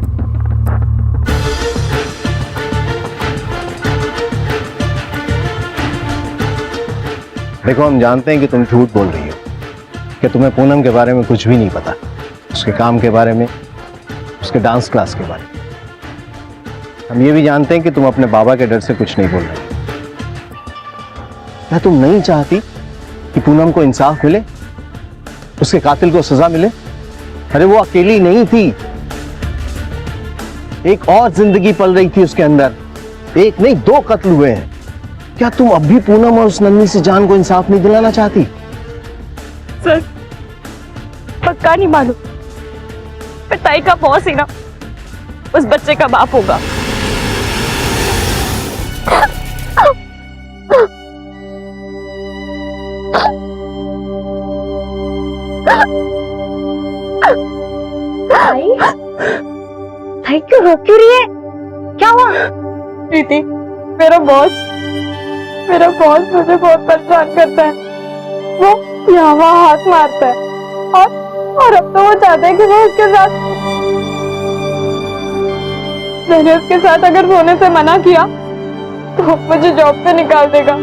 देखो, हम जानते हैं कि तुम झूठ बोल रही हो, कि तुम्हें पूनम के बारे में कुछ भी नहीं पता, उसके काम के बारे में, उसके डांस क्लास के बारे में। हम ये भी जानते हैं कि तुम अपने बाबा के डर से कुछ नहीं बोल रही। क्या तुम नहीं चाहती कि पूनम को इंसाफ मिले, उसके कातिल को सजा मिले? अरे वो अकेली नहीं थी, एक और जिंदगी पल रही थी उसके अंदर। एक नहीं, 2 कत्ल हुए हैं। क्या तुम अब भी पूनम और उस नन्ही सी जान को इंसाफ नहीं दिलाना चाहती? सर, पक्का नहीं मालूम, पर ताई का बॉस ही ना उस बच्चे का बाप होगा। ताई क्यों रो क्यों रही है? क्या हुआ? प्रीति, मेरा बॉस मुझे बहुत परेशान करता है। वो यहाँ वहाँ हाथ मारता है और अब तो वो चाहता है कि वो उसके साथ, मैंने उसके साथ अगर सोने से मना किया तो मुझे जॉब से निकाल देगा।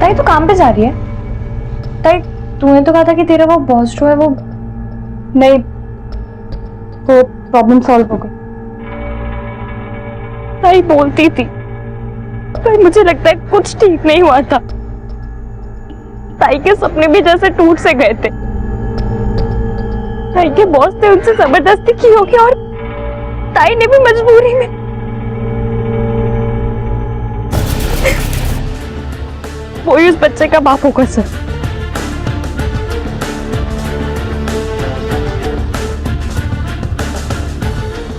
ताई तो काम पे जा रही है। ताई, तूने तो कहा था कि तेरा वो बॉस जो है वो नहीं, वो प्रॉब्लम सॉल्व हो गई। ताई बोलती थी, ताई मुझे लगता है कुछ ठीक नहीं हुआ था। ताई के सपने भी जैसे टूट से गए थे। ताई के बॉस ने उनसे जबरदस्ती की होगी और ताई ने भी मजबूरी में। वही उस बच्चे का बाप होगा सर।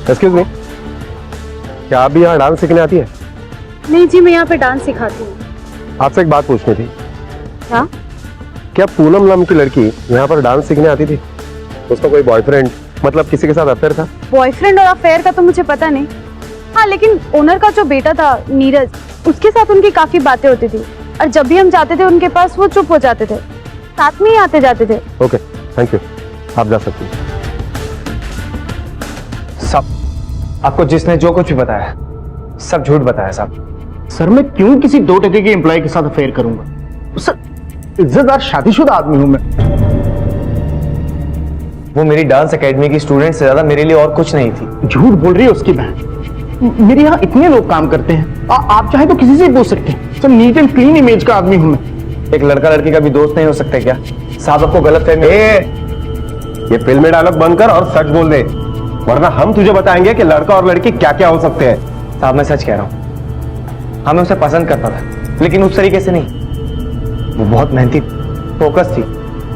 एक्सक्यूज मी, क्या आप भी यहाँ डांस सीखने आती है? नहीं जी, मैं यहाँ पे डांस सिखाती हूँ। आपसे एक बात पूछनी थी। क्या? क्या पूनम नाम की लड़की यहाँ पर डांस सीखने आती थी? उसका कोई बॉयफ्रेंड, मतलब किसी के साथ अफेयर था? बॉयफ्रेंड और अफेयर का तो मुझे पता नहीं। हाँ, लेकिन ओनर का जो बेटा था नीरज, उसके साथ उनकी काफी बातें होती थी और जब भी हम जाते थे उनके पास वो चुप हो जाते थे, साथ में ही आते जाते थे। ओके, थैंक यू, आप जा सकती हैं। सब आपको जिसने जो कुछ भी बताया सब झूठ बताया साहब। सर, मैं क्यों किसी 2 टके के एम्प्लॉय के साथ अफेयर करूंगा? सर, इज्जतदार शादीशुदा आदमी हूं मैं। वो मेरी डांस एकेडमी की स्टूडेंट से ज्यादा मेरे लिए और कुछ नहीं थी। झूठ बोल रही है उसकी बहन। मेरे यहाँ इतने लोग काम करते हैं, आप चाहे तो किसी से पूछ सकते हैं। Sir, neat and clean image का आदमी हूं मैं। एक लड़का लड़की का भी दोस्त नहीं हो सकता क्या? साहब आपको गलत फहमी। ये फिल्मी डायलॉग बंद कर और सच बोल दे, वरना हम तुझे बताएंगे कि लड़का और लड़की क्या क्या हो सकते हैं। साहब मैं सच कह रहा हूँ, हाँ मैं उसे पसंद करता था, लेकिन उस तरीके से नहीं। वो बहुत मेहनती, फोकस थी,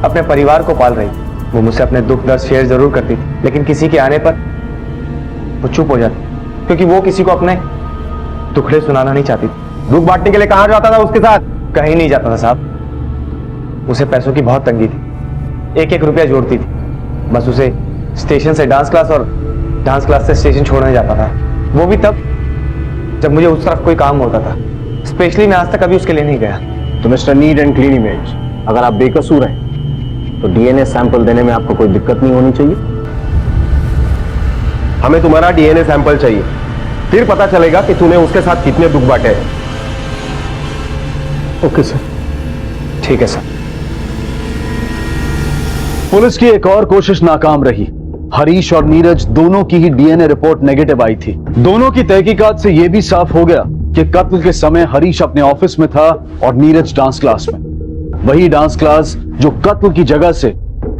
अपने परिवार को पाल रही। वो मुझसे अपने दुख दर्द शेयर जरूर करती थी, लेकिन किसी के आने पर वो चुप हो जाती, क्योंकि वो किसी को अपने दुखड़े सुनाना नहीं चाहती। दुख बांटने के लिए कहाँ जाता था उसके साथ? कहीं नहीं जाता था साहब। उसे पैसों की बहुत तंगी थी, 1-1 रुपया जोड़ती थी। बस उसे स्टेशन से डांस क्लास और डांस क्लास से स्टेशन छोड़ने जाता था, वो भी तब जब मुझे उस तरफ कोई काम होता था। स्पेशली मैं आज तक कभी उसके लिए नहीं गया। तो mister neat and clean image, अगर आप बेकसूर हैं तो डीएनए सैंपल देने में आपको कोई दिक्कत नहीं होनी चाहिए। हमें तुम्हारा डीएनए सैंपल चाहिए, फिर पता चलेगा कि तूने उसके साथ कितने दुख बांटे हैं। Okay sir. ठीक है सर। पुलिस की एक और कोशिश नाकाम रही। हरीश और नीरज दोनों की ही डीएनए रिपोर्ट नेगेटिव आई थी। दोनों की तहकीकात से यह भी साफ हो गया कि कत्ल के समय हरीश अपने ऑफिस में था और नीरज डांस क्लास में। वही डांस क्लास जो कत्ल की जगह से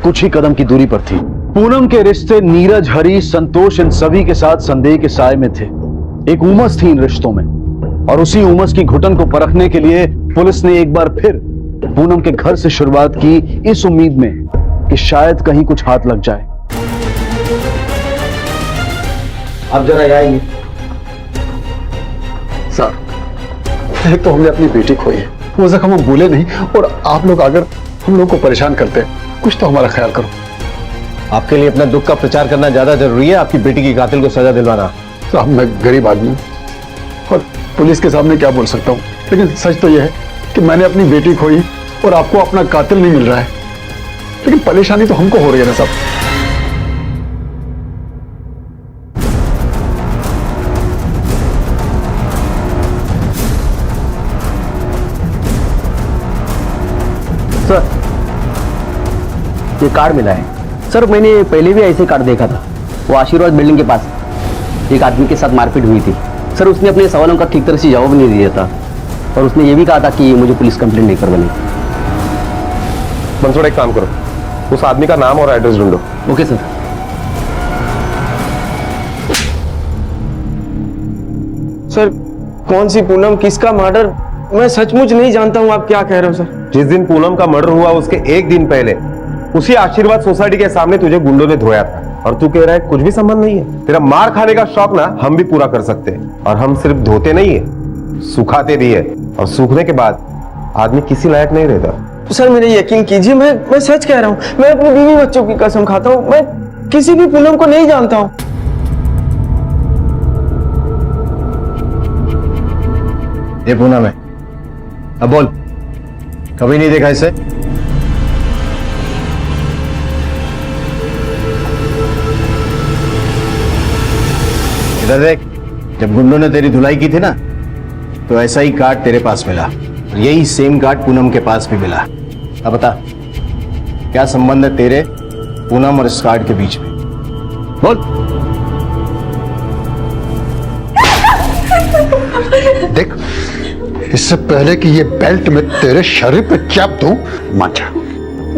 कुछ ही कदम की दूरी पर थी। पूनम के रिश्ते नीरज, हरीश, संतोष इन सभी के साथ संदेह के साए में थे। एक उमस थी इन रिश्तों में और उसी उमस की घुटन को परखने के लिए पुलिस ने एक बार फिर पूनम के घर से शुरुआत की, इस उम्मीद में कि शायद कहीं कुछ हाथ लग जाए। आप जरा आएंगे। सर, एक तो हमने अपनी बेटी खोई है, वो जख्म हम भूले नहीं, और आप लोग अगर हम लोग को परेशान करते हैं, कुछ तो हमारा ख्याल करो। आपके लिए अपना दुख का प्रचार करना ज्यादा जरूरी है, आपकी बेटी की कातिल को सजा दिलवाना? साहब, मैं गरीब आदमी हूँ और पुलिस के सामने क्या बोल सकता हूँ, लेकिन सच तो यह है कि मैंने अपनी बेटी खोई और आपको अपना कातिल नहीं मिल रहा है। लेकिन परेशानी तो हमको हो रही है ना साहब। ये कार्ड मिला है सर। मैंने पहले भी ऐसे कार्ड देखा था। वो आशीर्वाद बिल्डिंग के पास एक आदमी के साथ मारपीट हुई थी सर। उसने अपने सवालों का ठीक तरह से जवाब नहीं दिया था और उसने ये भी कहा था कि मुझे पुलिस कंप्लेंट नहीं करवानी। मंसूर, एक काम करो, उस आदमी का नाम और एड्रेस ढूंढो। Okay sir. सर कौन सी पूनम, किसका मर्डर, मैं सचमुच नहीं जानता हूँ। आप क्या कह रहे हो सर? जिस दिन पूनम का मर्डर हुआ उसके एक दिन पहले उसी आशीर्वाद सोसाइटी के सामने तुझे गुंडों ने धोया था और तू कह रहा है कुछ भी संबंध नहीं है। तेरा मार खाने का शौक ना हम भी पूरा कर सकते हैं, और हम सिर्फ धोते नहीं है, सुखाते भी है, और सूखने के बाद आदमी किसी लायक नहीं रहता। सर मेरे यकीन कीजिए, मैं सच कह रहा हूँ। मैं अपनी बीवी बच्चों की कसम खाता हूँ, मैं किसी भी पूनम को नहीं जानता हूँ। ये पूनम है, अब बोल, कभी नहीं देखा इसे? इधर देख, जब गुंडों ने तेरी धुलाई की थी ना, तो ऐसा ही कार्ड तेरे पास मिला और यही सेम कार्ड पूनम के पास भी मिला। अब बता, क्या संबंध है तेरे, पूनम और इस कार्ड के बीच में? बोल। देख, इससे पहले कि ये बेल्ट में तेरे शरीर पे चाप दूं, मान जा।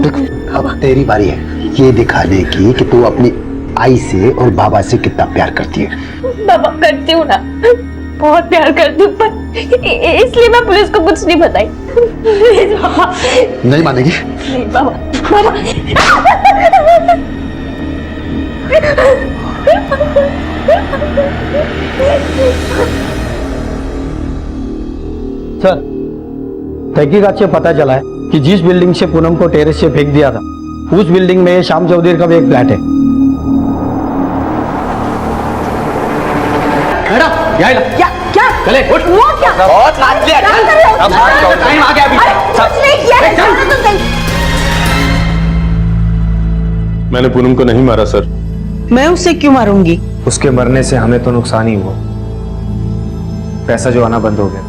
देख, अब तेरी बारी है ये दिखाने की कि तू अपनी आई से और बाबा से कितना प्यार करती है। बाबा करती हूँ ना, बहुत प्यार करती हूँ, पर इसलिए मैं पुलिस को कुछ नहीं बताई। प्लीज बाबा। नहीं मानेगी? नहीं बाबा, बाबा। सर, तहकीकात से पता चला है कि जिस बिल्डिंग से पूनम को टेरेस से फेंक दिया था, उस बिल्डिंग में श्याम चौधरी का भी एक फ्लैट है। क्या क्या चले उठ, वो क्या बहुत लात लिया, अब टाइम आ गया, अभी कुछ नहीं किया। मैंने पूनम को नहीं मारा सर। मैं उसे क्यों मारूंगी? उसके मरने से हमें तो नुकसान ही हुआ, पैसा जो आना बंद हो गया।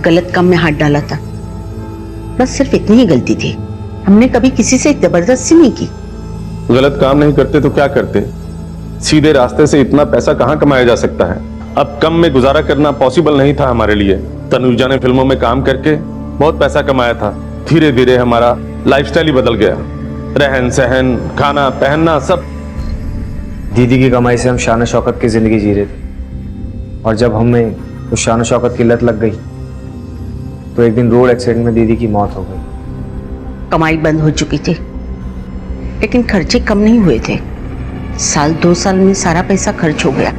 गलत काम में हाथ डाला था, बस सिर्फ इतनी ही गलती थी। हमने कभी किसी से जबरदस्ती नहीं की। गलत काम नहीं करते तो क्या करते? सीधे रास्ते से इतना पैसा कहाँ कमाया जा सकता है? अब कम में गुजारा करना पॉसिबल नहीं था हमारे लिए। तनुजा ने फिल्मों में काम करके बहुत पैसा कमाया था। धीरे धीरे हमारा लाइफस्टाइल ही बदल गया, रहन सहन, खाना पहनना सब। दीदी की कमाई से हम शान शौकत की जिंदगी जी रहे थे, और जब हमें उस शान शौकत की लत लग गई तो एक दिन रोड एक्सीडेंट में दीदी की मौत हो गई। कमाई बंद हो चुकी थी, लेकिन खर्चे कम नहीं हुए थे। साल 2 साल में सारा पैसा खर्च हो गया।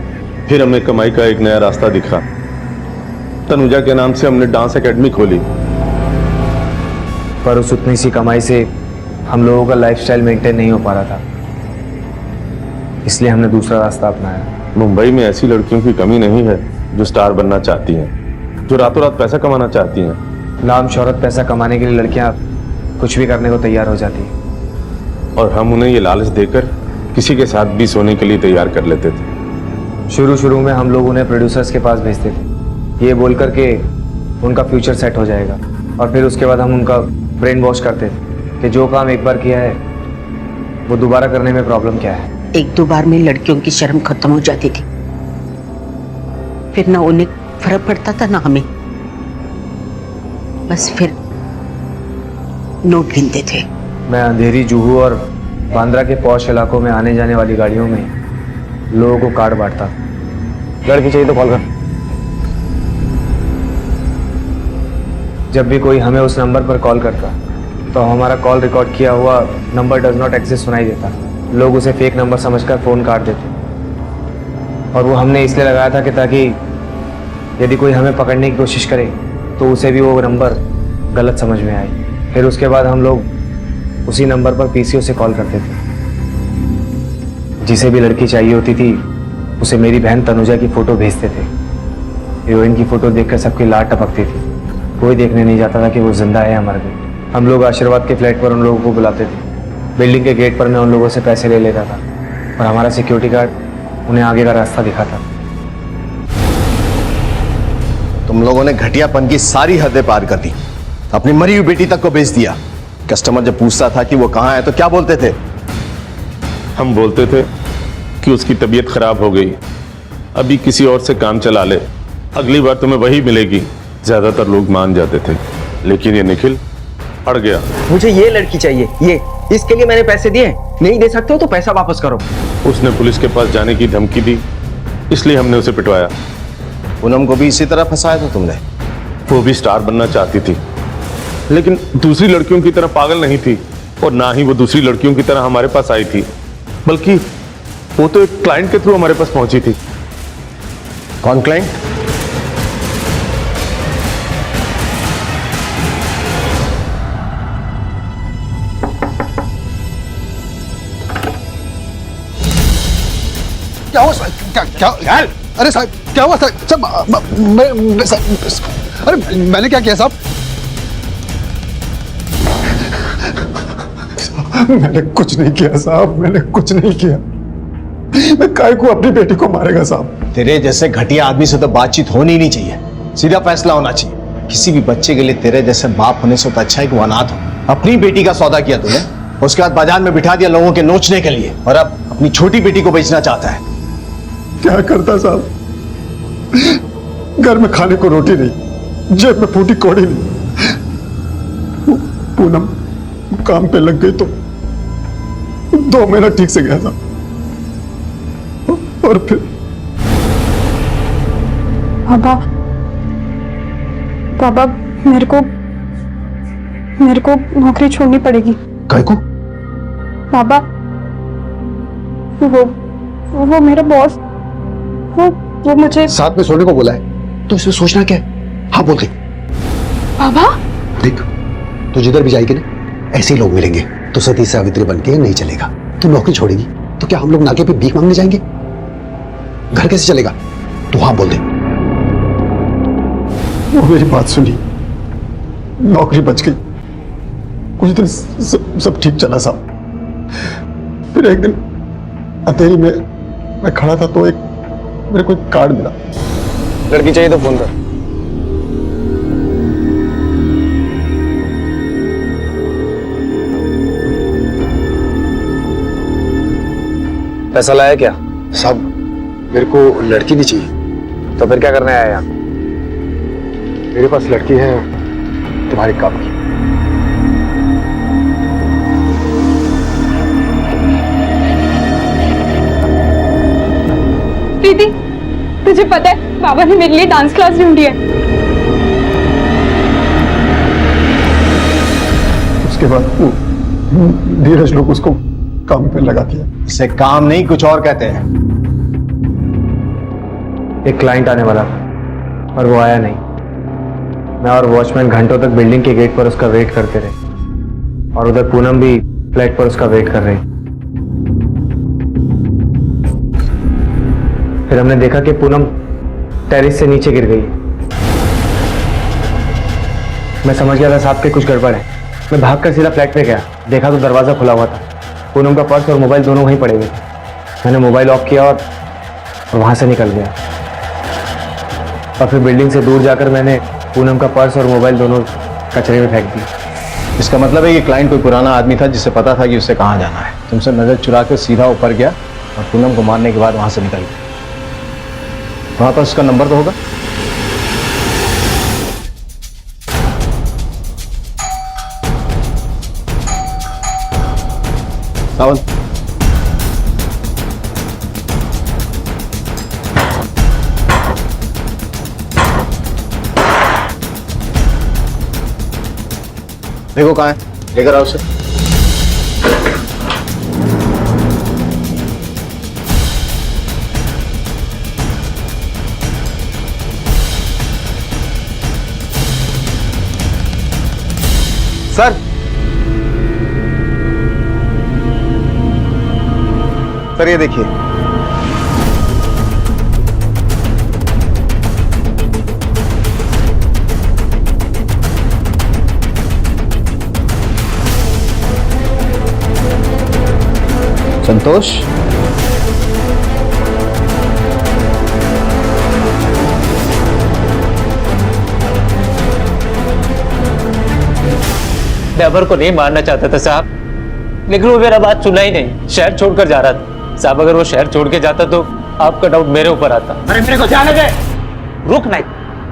फिर हमें कमाई का एक नया रास्ता दिखा। तनुजा के नाम से हमने डांस एकेडमी खोली, पर उस उतनी सी कमाई से हम लोगों का लाइफस्टाइल मेंटेन नहीं हो पा रहा था, इसलिए हमने दूसरा रास्ता अपनाया। मुंबई में ऐसी लड़कियों की कमी नहीं है जो स्टार बनना चाहती हैं, जो रातों रात पैसा कमाना चाहती हैं। नाम शोहरत पैसा कमाने के लिए लड़कियां कुछ भी करने को तैयार हो जाती हैं, और हम उन्हें ये लालच देकर किसी के साथ भी सोने के लिए तैयार कर लेते थे। शुरू में हम लोग उन्हें प्रोड्यूसर्स के पास भेजते थे, ये बोल करके उनका फ्यूचर सेट हो जाएगा, और फिर उसके बाद हम उनका ब्रेन वॉश करते थे कि जो काम एक बार किया है वो दोबारा करने में प्रॉब्लम क्या है। 1-2 बार में लड़कियों की शर्म खत्म हो जाती थी, फिर ना उन्हें फर्क पड़ता था ना हमें। बस फिर नोट गिनते थे। मैं अंधेरी, जुहू और बांद्रा के पॉश इलाकों में आने जाने वाली गाड़ियों में लोगों को कार्ड बांटता। लड़की चाहिए तो कॉल कर। जब भी कोई हमें उस नंबर पर कॉल करता तो हमारा कॉल रिकॉर्ड किया हुआ नंबर डज नॉट एग्जिस्ट सुनाई देता। लोग उसे फेक नंबर समझकर फोन काट देते, और वो हमने इसलिए लगाया था कि ताकि यदि कोई हमें पकड़ने की कोशिश करे तो उसे भी वो नंबर गलत समझ में आए। फिर उसके बाद हम लोग उसी नंबर पर पीसीओ से कॉल करते थे। जिसे भी लड़की चाहिए होती थी उसे मेरी बहन तनुजा की फोटो भेजते थे। हीरोइन की फोटो देखकर सबकी लाट टपकती थी, कोई देखने नहीं जाता था कि वो जिंदा है या मर गई। हम लोग आशीर्वाद के फ्लैट पर उन लोगों को बुलाते थे। बिल्डिंग के गेट पर मैं उन लोगों से पैसे ले लेता था, और हमारा सिक्योरिटी गार्ड उन्हें आगे का रास्ता दिखाता। तुम लोगों ने घटियापन की सारी हदें पार कर दी, अपनी मरी हुई बेटी तक को बेच दिया। कस्टमर जब पूछता था कि वो कहाँ है तो क्या बोलते थे? हम बोलते थे कि उसकी तबीयत खराब हो गई, अभी किसी और से काम चला ले, अगली बार तुम्हें वही मिलेगी। ज्यादातर लोग मान जाते थे, लेकिन ये निखिल अड़ गया। मुझे ये लड़की चाहिए, ये, इसके लिए मैंने पैसे दिए, नहीं दे सकते हो तो पैसा वापस करो। उसने पुलिस के पास जाने की धमकी दी, इसलिए हमने उसे पिटवाया। पूनम को भी इसी तरह फंसाया था तुमने? वो भी स्टार बनना चाहती थी, लेकिन दूसरी लड़कियों की तरह पागल नहीं थी, और ना ही वो दूसरी लड़कियों की तरह हमारे पास आई थी, बल्कि वो तो एक क्लाइंट के थ्रू हमारे पास पहुंची थी। कौन क्लाइंट? क्या हुआ साहब? क्या अरे साहब क्या हुआ साहब? अरे मैंने क्या किया साहब? मैंने कुछ नहीं किया साहब, मैंने कुछ नहीं किया। मैं काय को अपनी बेटी को मारेगा साहब? तेरे जैसे घटिया आदमी से तो बातचीत होनी नहीं चाहिए, सीधा फैसला होना चाहिए। किसी भी बच्चे के लिए तेरे जैसे बाप होने से तो अच्छा है कि वो अनाथ हो। अपनी बेटी का सौदा किया तूने, उसके बाद बाजार में बिठा दिया लोगों के नोचने के लिए, और अब अपनी छोटी बेटी को बेचना चाहता है। क्या करता साहब? घर में खाने को रोटी नहीं, जेब में फूटी कौड़ी नहीं। पूनम काम पे लग गई तो 2 महीना ठीक से गया था, और फिर पापा मेरे को नौकरी छोड़नी पड़ेगी। काय को? पापा वो मेरा बॉस, वो मुझे साथ में सोने को बोला है, तो इसमें सोचना क्या है? हाँ बोल दे। पापा देख, तू जिधर भी जाएगी ना ऐसे ही लोग मिलेंगे, तो सती सावित्री बन के नहीं चलेगा। तू नौकरी छोड़ेगी तो क्या हम लोग नाके पे भीख मांगने जाएंगे? घर कैसे चलेगा? तू हाँ बोल दे। वो मेरी बात सुनी, नौकरी बच गई, कुछ दिन सब ठीक चला साहब। फिर एक दिन अंधेरी में मैं खड़ा था तो मेरे को एक कार्ड मिला। लड़की चाहिए तो फोन कर। पैसा लाया क्या? साहब मेरे को लड़की नहीं चाहिए। तो फिर क्या करने आया यहाँ? मेरे पास लड़की है तुम्हारे काम की। प्रीति, तुझे पता है बाबा ने मेरे लिए डांस क्लास ढूंढी है। उसके बाद धीरज लोग उसको काम पे लगा दिया। इसे काम नहीं कुछ और कहते हैं। एक क्लाइंट आने वाला था और वो आया नहीं। मैं और वॉचमैन घंटों तक बिल्डिंग के गेट पर उसका वेट करते रहे, और उधर पूनम भी फ्लैट पर उसका वेट कर रही। फिर हमने देखा कि पूनम टेरिस से नीचे गिर गई। मैं समझ गया था साहब के कुछ गड़बड़ है। मैं भागकर सीधा फ्लैट पे गया, देखा तो दरवाजा खुला हुआ था। पूनम का पर्स और मोबाइल दोनों वहीं पड़े हुए थे। मैंने मोबाइल ऑफ किया और वहां से निकल गया, और फिर बिल्डिंग से दूर जाकर मैंने पूनम का पर्स और मोबाइल दोनों कचरे में फेंक दिए। इसका मतलब है कि क्लाइंट कोई पुराना आदमी था जिसे पता था कि उसे कहाँ जाना है। तुमसे नजर चुरा कर सीधा ऊपर गया और पूनम को मारने के बाद वहां से निकल गया। वहां पर उसका नंबर तो होगा। सावंत, देखो कहाँ है, लेकर आओ उसे। सर, सर ये देखिए। संतोष, मैं अमर को नहीं मारना चाहता था साहब, लेकिन वो मेरा बात सुना ही नहीं, शहर छोड़कर जा रहा था। साहब अगर वो शहर छोड़ के जाता तो आपका डाउट मेरे ऊपर आता। अरे मेरे को जाने दे। रुक नहीं,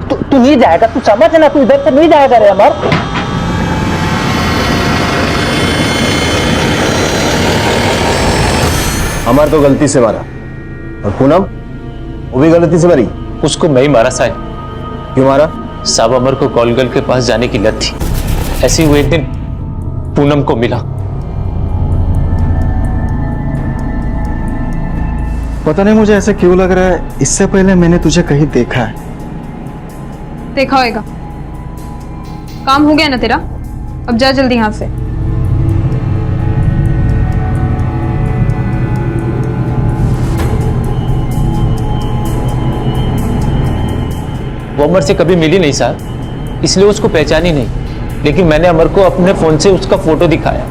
तू नहीं जाएगा, तू समझ ना, तू इधर से नहीं जाएगा रे अमर। अमर तो गलती से मारा, और पूनम वो भी गलती से मरी। उसको मैं ही मारा साहब। क्यों मारा? साहब अमर को कॉलगल के पास जाने की लत थी। ऐसे ही वो एक दिन पूनम को मिला। पता नहीं मुझे ऐसे क्यों लग रहा है, इससे पहले मैंने तुझे कहीं देखा है। देखा होएगा। काम हो गया ना तेरा, अब जा जल्दी यहाँ से। वो अमर से कभी मिली नहीं साहब, इसलिए उसको पहचानी नहीं, लेकिन मैंने अमर को अपने फोन से उसका फोटो दिखाया।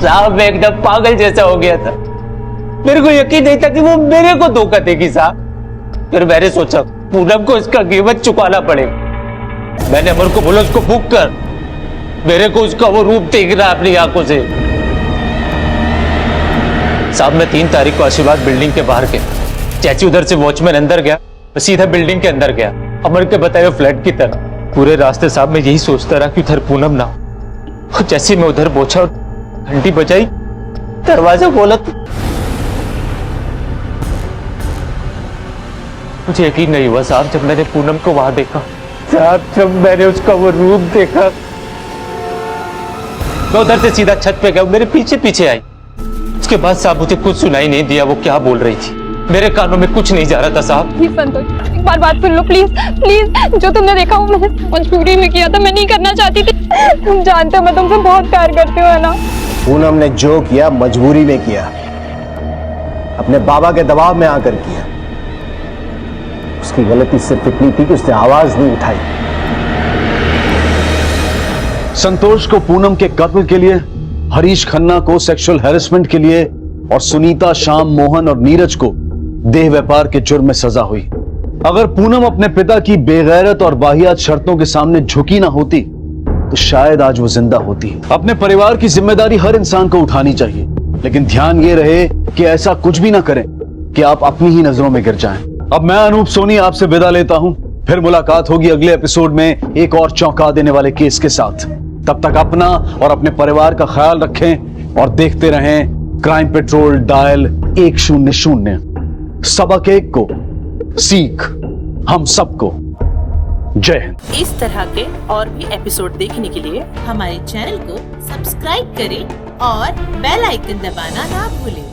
साहब मैं एकदम पागल जैसा हो गया था, मेरे को यकीन नहीं था कि वो मेरे को धोखा देगी साहब। फिर मैंने सोचा पूनम को इसका कीमत चुकाना पड़ेगा। मैंने अमर को बोला उसको बुक कर, मेरे को उसका वो रूप देख रहा अपनी आंखों से। साहब मैं 3 तारीख को आशीर्वाद बिल्डिंग के बाहर गया, चाची उधर से वॉचमैन अंदर गया, मैं सीधा बिल्डिंग के अंदर गया, अमर के बताए हुए फ्लैट की तरफ। पूरे रास्ते साहब मैं यही सोचता रहा कि उधर पूनम ना हो। जैसे मैं उधर पहुंचा और घंटी बजाई, दरवाजा खोला तो मुझे यकीन नहीं हुआ साहब जब मैंने पूनम को वहां देखा। साहब जब मैंने उसका वो रूप देखा, मैं उधर से सीधा छत पे गया, मेरे पीछे पीछे आई। उसके बाद साहब मुझे कुछ सुनाई नहीं दिया वो क्या बोल रही थी, मेरे कानों में कुछ नहीं जा रहा था साहब। प्लीज संतोष, एक बात सुन लो प्लीज प्लीज। जो तुमने देखा वो मैंने मजबूरी में किया था, मैं नहीं करना चाहती थी। तुम जानते हो मैं तुमसे बहुत प्यार करती हूँ, है ना? पूनम ने जो किया मजबूरी में किया, अपने बाबा के दबाव में आकर किया। उसकी गलती सिर्फ इतनी थी कि उसने आवाज नहीं उठाई। संतोष को पूनम के कत्ल के लिए, हरीश खन्ना को सेक्सुअल हैरेसमेंट के लिए और सुनीता, श्याम, मोहन और नीरज को देह व्यापार के जुर्म में सजा हुई। अगर पूनम अपने पिता की बेगैरत और वाहियात शर्तों के सामने झुकी ना होती तो शायद आज वो जिंदा होती। अपने परिवार की जिम्मेदारी हर इंसान को उठानी चाहिए, लेकिन ध्यान ये रहे कि ऐसा कुछ भी ना करें कि आप अपनी ही नजरों में गिर जाएं। अब मैं अनूप सोनी आपसे विदा लेता हूं, फिर मुलाकात होगी अगले एपिसोड में एक और चौंका देने वाले केस के साथ। तब तक अपना और अपने परिवार का ख्याल रखें और देखते रहें क्राइम पेट्रोल डायल 100। सबक एक को सीख हम सबको। जय हिंद। इस तरह के और भी एपिसोड देखने के लिए हमारे चैनल को सब्सक्राइब करें और बेल आइकन दबाना ना भूलें।